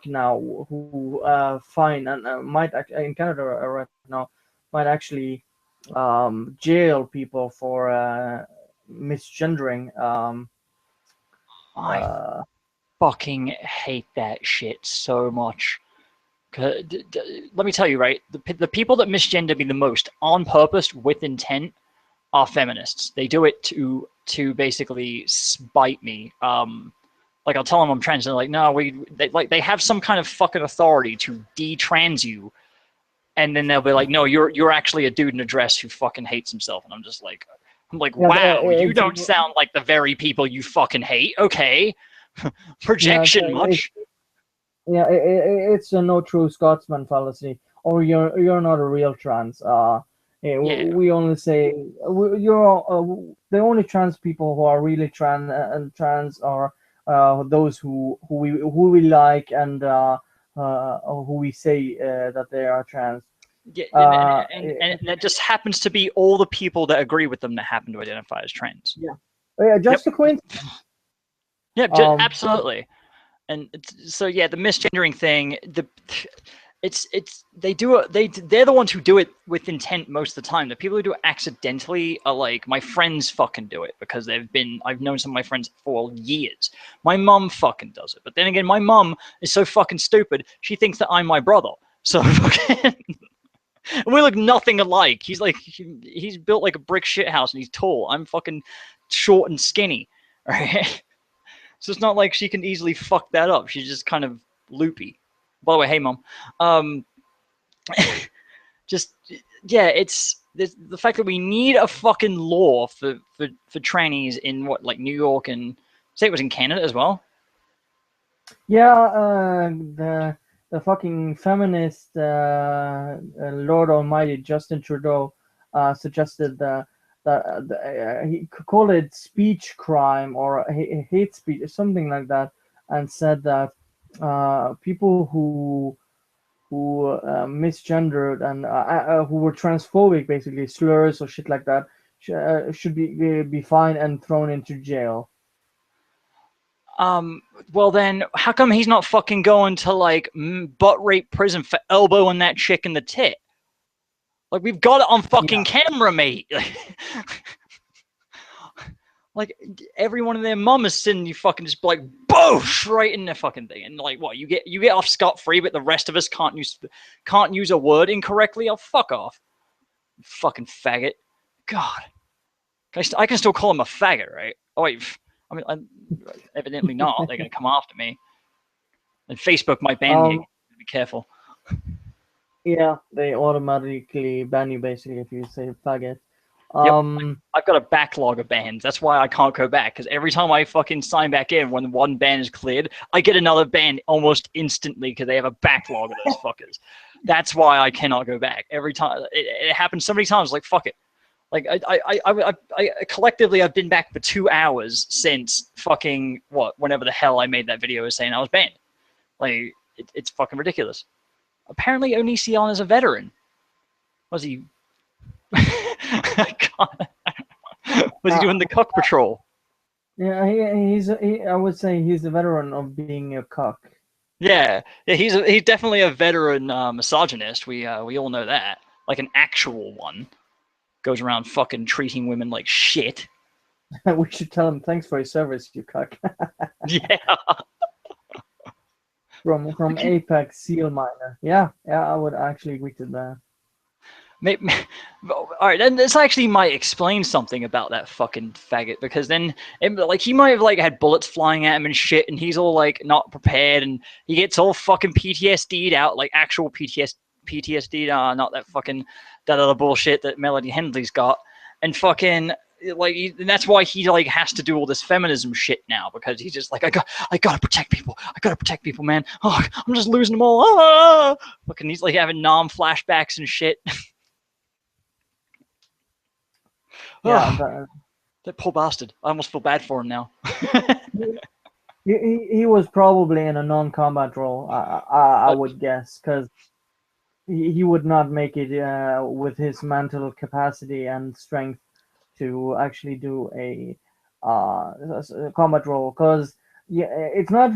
now who fine and in Canada right now might actually jail people for misgendering. I Uh, fucking hate that shit so much. Let me tell you, right? The people that misgender me the most on purpose with intent are feminists. They do it to basically spite me. Like I'll tell them I'm trans, and they're like, no, they have some kind of fucking authority to de-trans you, and then they'll be like, no, you're actually a dude in a dress who fucking hates himself, and I'm like, yeah, wow, you it's don't sound like the very people you fucking hate. Okay, yeah, projection much? yeah, it's a no true Scotsman fallacy, or you're not a real trans. Yeah, We only say you're the only trans people who are really trans are those who we like and who we say that they are trans. yeah, Uh, and that just happens to be all the people that agree with them that happen to identify as trans. yeah, yeah, Yep, just a coincidence. yep, Um, absolutely. And so yeah, the misgendering thing, it's they're the ones who do it with intent most of the time. The people who do it accidentally are like my friends fucking do it because I've known some of my friends for years. My mum fucking does it, but then again, my mum is so fucking stupid. She thinks that I'm my brother. So fucking, we look nothing alike. He's built like a brick shit house and he's tall. I'm fucking short and skinny. Right? So it's not like she can easily fuck that up. She's just kind of loopy. By the way, hey mom. Um, just yeah, it's the fact that we need a fucking law for trannies in what like New York and say it was in Canada as well. Yeah, the fucking feminist Lord Almighty Justin Trudeau suggested that he called it speech crime or hate speech or something like that, and said that people who misgendered and who were transphobic, basically slurs or shit like that, should be fined and thrown into jail. Well then, how come he's not fucking going to like butt rape prison for elbowing that chick in the tit? Like we've got it on Yeah. fucking camera, mate. Like every one of their mum is sitting you fucking just like boosh right in the fucking thing, and like what you get off scot free, but the rest of us can't use a word incorrectly. Oh fuck off, fucking faggot. God, I can still call him a faggot, right? Oh wait, I mean, evidently not. They're gonna come after me, and Facebook might ban me again. Um, Be careful. Yeah, they automatically ban you basically if you say faggot. Yep. Um, I've got a backlog of bans. That's why I can't go back. Because every time I fucking sign back in, when one ban is cleared, I get another ban almost instantly because they have a backlog of those fuckers. That's why I cannot go back. Every time it happens so many times, like fuck it. Like I collectively I've been back for 2 hours since fucking whenever the hell I made that video saying I was banned. Like it's fucking ridiculous. Apparently, Onision is a veteran. Was he? Was he uh, doing the cock patrol? yeah, I would say he's a veteran of being a cuck. Yeah, yeah, he's definitely a veteran misogynist. We all know that. Like an actual one goes around fucking treating women like shit. We should tell him thanks for your service, you cuck. Yeah, From Apex Seal Miner. Yeah, I would actually agree to that. Maybe, all right, then this actually might explain something about that fucking faggot, because then like he might have like had bullets flying at him and shit, and he's all like not prepared, and he gets all fucking PTSD'd out, like actual PTSD, not that other bullshit that Melody Hendley's got, and fucking like and that's why he like has to do all this feminism shit now, because he's just like I gotta protect people, man. Oh, I'm just losing them all. Ah! Fucking he's like having flashbacks and shit. Yeah, Oh, that poor bastard. I almost feel bad for him now. he was probably in a non-combat role, I would guess, because he would not make it with his mental capacity and strength to actually do a combat role. Because yeah, it's not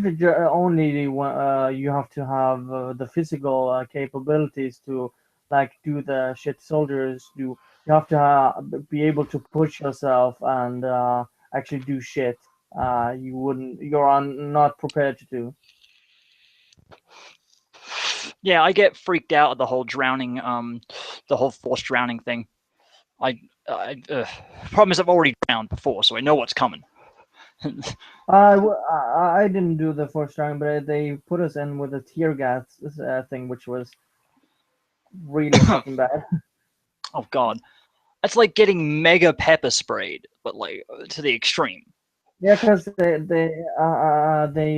only you have to have the physical capabilities to like do the shit soldiers do. You have to be able to push yourself and actually do shit. Not prepared to do. Yeah, I get freaked out at the whole drowning, the whole forced drowning thing. Problem is I've already drowned before, so I know what's coming. I didn't do the first round, but they put us in with a tear gas thing, which was really fucking bad. Oh god, that's like getting mega pepper sprayed, but like to the extreme. Yeah, because they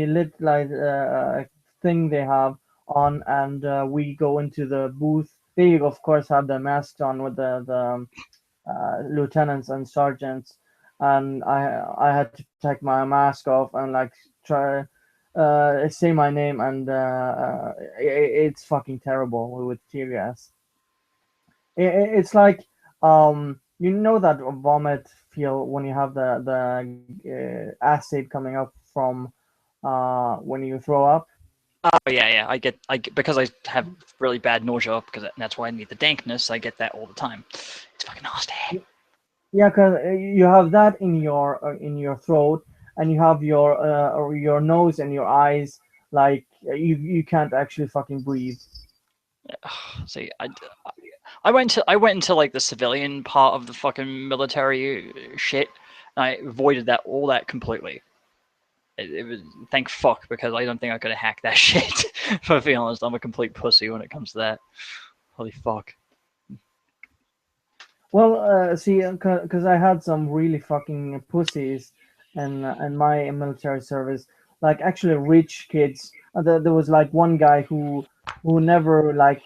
lit like a thing they have on, and we go into the booth. They of course have the masks on with the lieutenants and sergeants, and I had to take my mask off and like try say my name, and it's fucking terrible with tear gas. It's like you know that vomit feel when you have the acid coming up from when you throw up. Oh yeah, I get because I have really bad nausea, because that's why I need the dankness. I get that all the time. It's fucking nasty. Yeah, because you have that in your throat, and you have your nose and your eyes. Like you can't actually fucking breathe. See, I went into like the civilian part of the fucking military shit, and I avoided all that completely. It was, thank fuck, because I don't think I could have hacked that shit. For being honest, I'm a complete pussy when it comes to that. Holy fuck. Well, see, because I had some really fucking pussies in my military service, like actually rich kids. There was like one guy who never like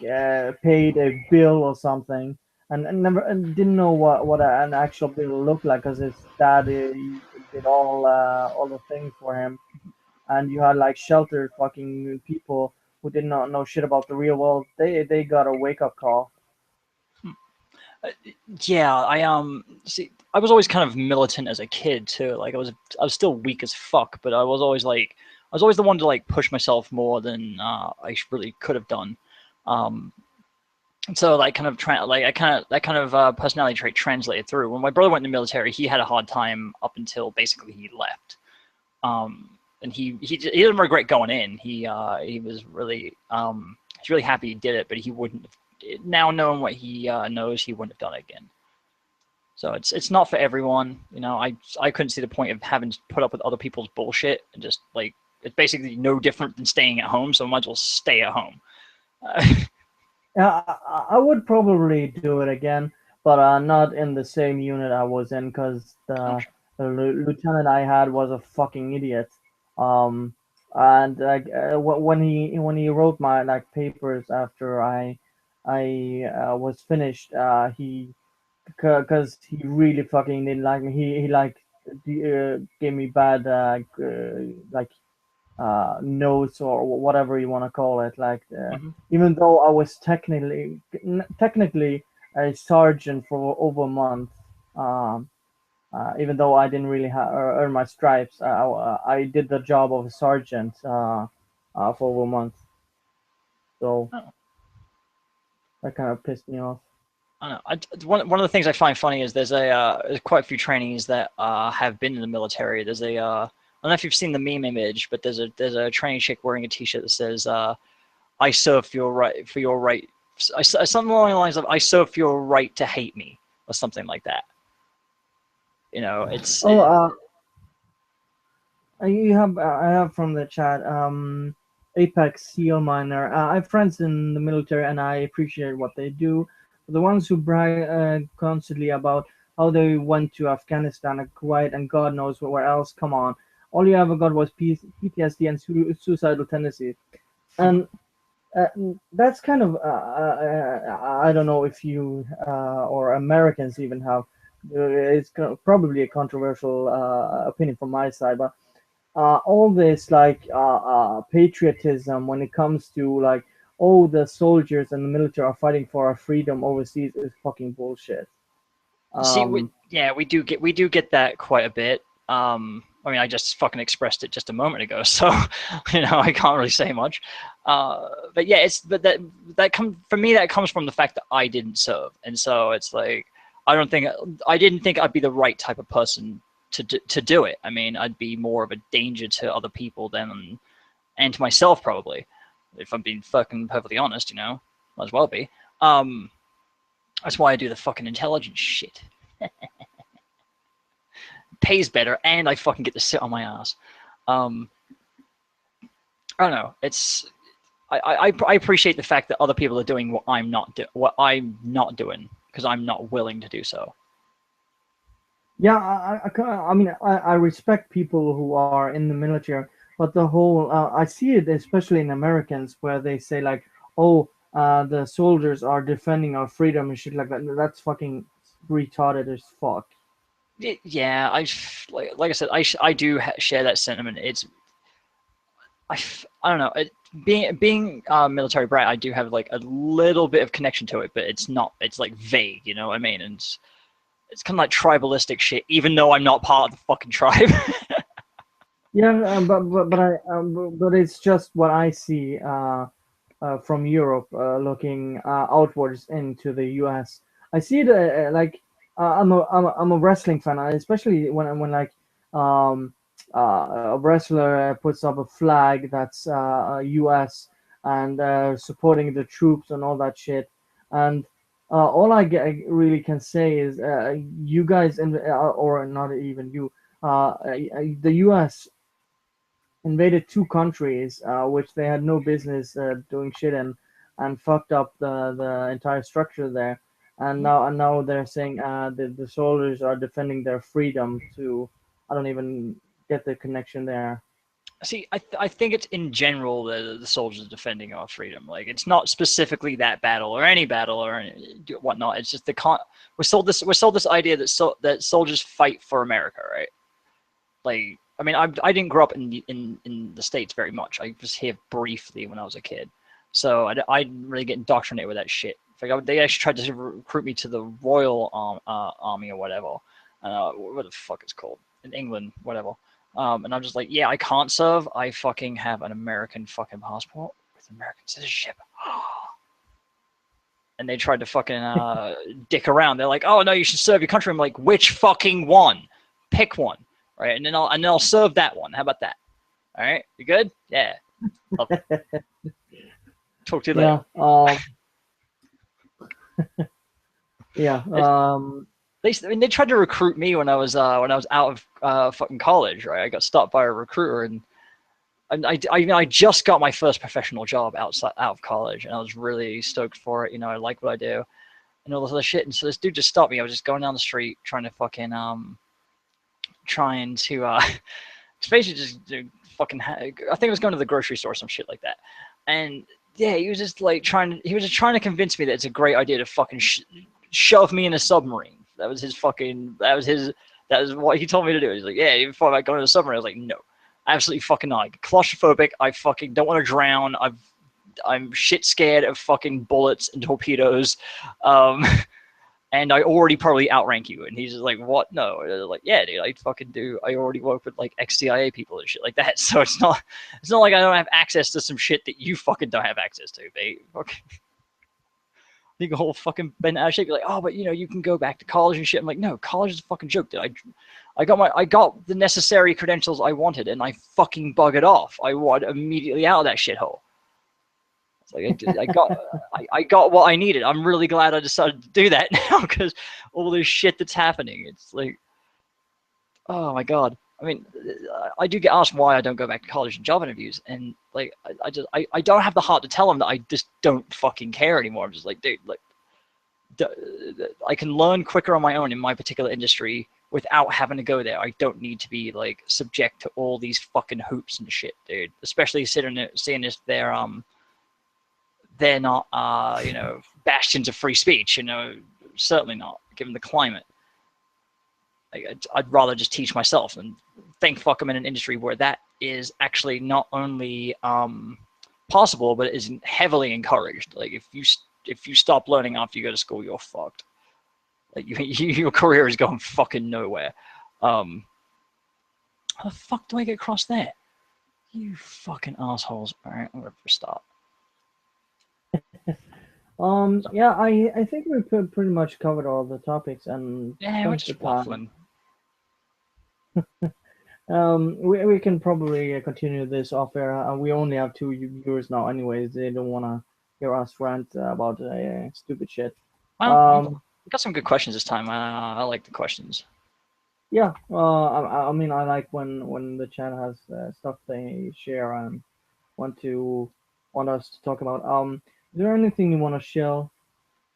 paid a bill or something, and never and didn't know what an actual bill looked like, because his dad did all the things for him, and you had like sheltered fucking people who did not know shit about the real world. They got a wake up call. Yeah, see, I was always kind of militant as a kid too. Like I was still weak as fuck, but I was always the one to like push myself more than I really could have done. Um, so like kind of like I kind of that kind of personality trait translated through. When my brother went in the military, he had a hard time up until basically he left. And he doesn't regret going in. He was really he's really happy he did it, but he wouldn't have, now knowing what he knows, he wouldn't have done it again. So it's not for everyone. You know, I couldn't see the point of having to put up with other people's bullshit, and just like it's basically no different than staying at home. So I might as well stay at home. Yeah, I would probably do it again, but not in the same unit I was in, because Oh, the lieutenant I had was a fucking idiot. And when he wrote my like papers after I was finished, he because he really fucking didn't like me. He like gave me bad like notes or whatever you want to call it. Like mm-hmm. even though I was technically a sergeant for over a month, um, even though I didn't really earn my stripes, I did the job of a sergeant for over a month. So Oh. that kind of pissed me off. I don't know. One of the things I find funny is there's quite a few trainees that have been in the military. There's I don't know if you've seen the meme image, but there's a trainee chick wearing a T-shirt that says "I serve for your right something along the lines of "I serve your right to hate me" or something like that. You know, Oh, I have from the chat. Apex Seal Miner. I have friends in the military, and I appreciate what they do. The ones who brag constantly about how they went to Afghanistan and Kuwait and God knows where else. Come on, all you ever got was PTSD and suicidal tendencies, and uh, that's kind of I don't know if you or Americans even have. It's probably a controversial opinion from my side, but all this like patriotism when it comes to like, oh, the soldiers and the military are fighting for our freedom overseas is fucking bullshit. see, Um, we do get that quite a bit. I mean, I just fucking expressed it just a moment ago, so you know, I can't really say much. But yeah, but that comes for me. That comes from the fact that I didn't serve, and so it's like I didn't think I'd be the right type of person to do it. I mean, I'd be more of a danger to other people than and to myself probably, if I'm being fucking perfectly honest. You know, might as well be. That's why I do the fucking intelligence shit. Pays better, and I fucking get to sit on my ass. Um, I don't know. I appreciate the fact that other people are doing what I'm not doing because I'm not willing to do so. yeah, I mean, I respect people who are in the military, but the whole I see it especially in Americans where they say like, oh, the soldiers are defending our freedom and shit like that. That's fucking retarded as fuck. Yeah, like I said, I do share that sentiment. I don't know. Being military brat, I do have like a little bit of connection to it, but it's not. It's like vague, you know what I mean? And it's kind of like tribalistic shit, even though I'm not part of the fucking tribe. Yeah, but it's just what I see from Europe, looking outwards into the U.S. I see it like I'm a wrestling fan, especially when like um, a wrestler puts up a flag that's U.S. and supporting the troops and all that shit, and all really can say is you guys or not even you, the U.S. invaded two countries which they had no business doing shit in, and fucked up the entire structure there. And now they're saying the soldiers are defending their freedom to. I don't even get the connection there. See, I think it's in general the soldiers defending our freedom. Like it's not specifically that battle or any battle or whatnot. It's just we're sold this idea that soldiers fight for America, right? Like I mean, I didn't grow up in the States very much. I was here briefly when I was a kid, so I didn't really get indoctrinated with that shit. Like they actually tried to recruit me to the Royal Army or whatever. What the fuck it's called in England, whatever. And I'm just like, yeah, I can't serve. I fucking have an American fucking passport with American citizenship. And they tried to fucking dick around. They're like, oh no, you should serve your country. I'm like, which fucking one? Pick one, right? And then I'll serve that one. How about that? All right, you good? Yeah. I'll talk to you later. Yeah. Yeah. They tried to recruit me when I was out of fucking college, right? I got stopped by a recruiter, and I just got my first professional job out of college, and I was really stoked for it. You know, I like what I do, and all this other shit. And so this dude just stopped me. I was just going down the street trying to fucking trying to it's basically just fucking. I think I was going to the grocery store or some shit like that, and yeah, he was just trying to convince me that it's a great idea to fucking shove me in a submarine. That was what he told me to do. He's like, yeah, you thought about going to the submarine? I was like, no, absolutely fucking not. Claustrophobic. I fucking don't want to drown. I'm shit scared of fucking bullets and torpedoes. And I already probably outrank you. And he's just like, what? No. Like, yeah, dude, I fucking do. I already work with like ex-CIA people and shit like that. So it's not like I don't have access to some shit that you fucking don't have access to, babe. Okay. You go whole fucking bent out of shape. You're like, oh, but you know, you can go back to college and shit. I'm like, no, college is a fucking joke, dude. I got the necessary credentials I wanted, and I fucking buggered off. I wanted immediately out of that shithole. Like I got what I needed. I'm really glad I decided to do that now because all this shit that's happening. It's like, oh my god. I mean, I do get asked why I don't go back to college and job interviews, and like I don't have the heart to tell them that I just don't fucking care anymore. I'm just like, dude, like I can learn quicker on my own in my particular industry without having to go there. I don't need to be like subject to all these fucking hoops and shit, dude. Especially seeing as they're not you know, bastions of free speech, you know, certainly not given the climate. Like, I'd rather just teach myself, and thank fuck I'm in an industry where that is actually not only possible, but is heavily encouraged. Like if you stop learning after you go to school, you're fucked. Like your career is going fucking nowhere. How the fuck do I get across there? You fucking assholes. All right, I'm gonna start. Yeah, I think we pretty much covered all the topics, and Yeah, we're thanks just for time. waffling. We can probably continue this off air. We only have 2 viewers now, anyways. They don't want to hear us rant about stupid shit. Well, we got some good questions this time. I like the questions. Yeah, I mean, I like when the chat has stuff they share and want us to talk about. Is there anything you want to share?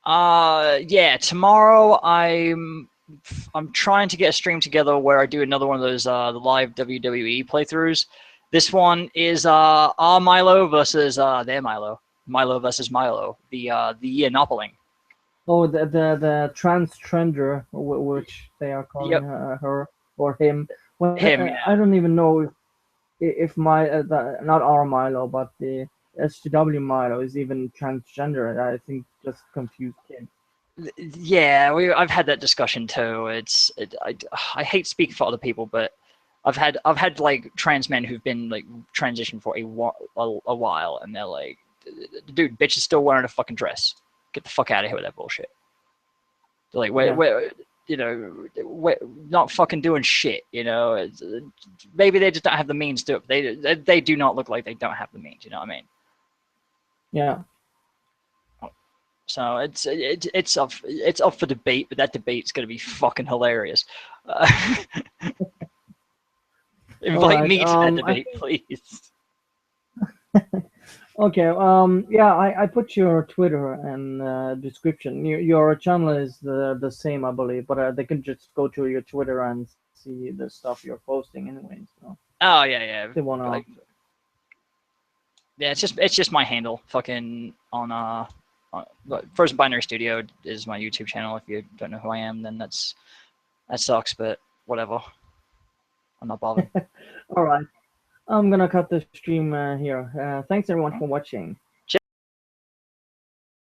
Yeah, tomorrow I'm trying to get a stream together where I do another one of those the live WWE playthroughs. This one is our Milo versus their Milo. Milo versus Milo, the Yianopoling. Oh, the transgender, which they are calling Yep, her or him. Well, him. Yeah. I don't even know if my not our Milo, but the SGW Milo is even transgender. I think just confused him. Yeah, I've had that discussion too. I hate speaking for other people, but I've had like trans men who've been like transitioned for a while, and they're like, dude, bitch is still wearing a fucking dress. Get the fuck out of here with that bullshit. They're like, we're you know, we're not fucking doing shit. You know, maybe they just don't have the means to it. They do not look like they don't have the means. You know what I mean? Yeah. So it's up for debate, but that debate's going to be fucking hilarious. Invite me to that debate, please. Okay. Yeah, I put your Twitter and description. Your channel is the same, I believe, but they can just go to your Twitter and see the stuff you're posting anyway. So. Oh yeah. They wanna. Yeah, it's just my handle. Fucking on First Binary Studio is my YouTube channel. If you don't know who I am, then that sucks, but whatever. I'm not bothered. All right. I'm gonna cut the stream here. Thanks everyone for watching.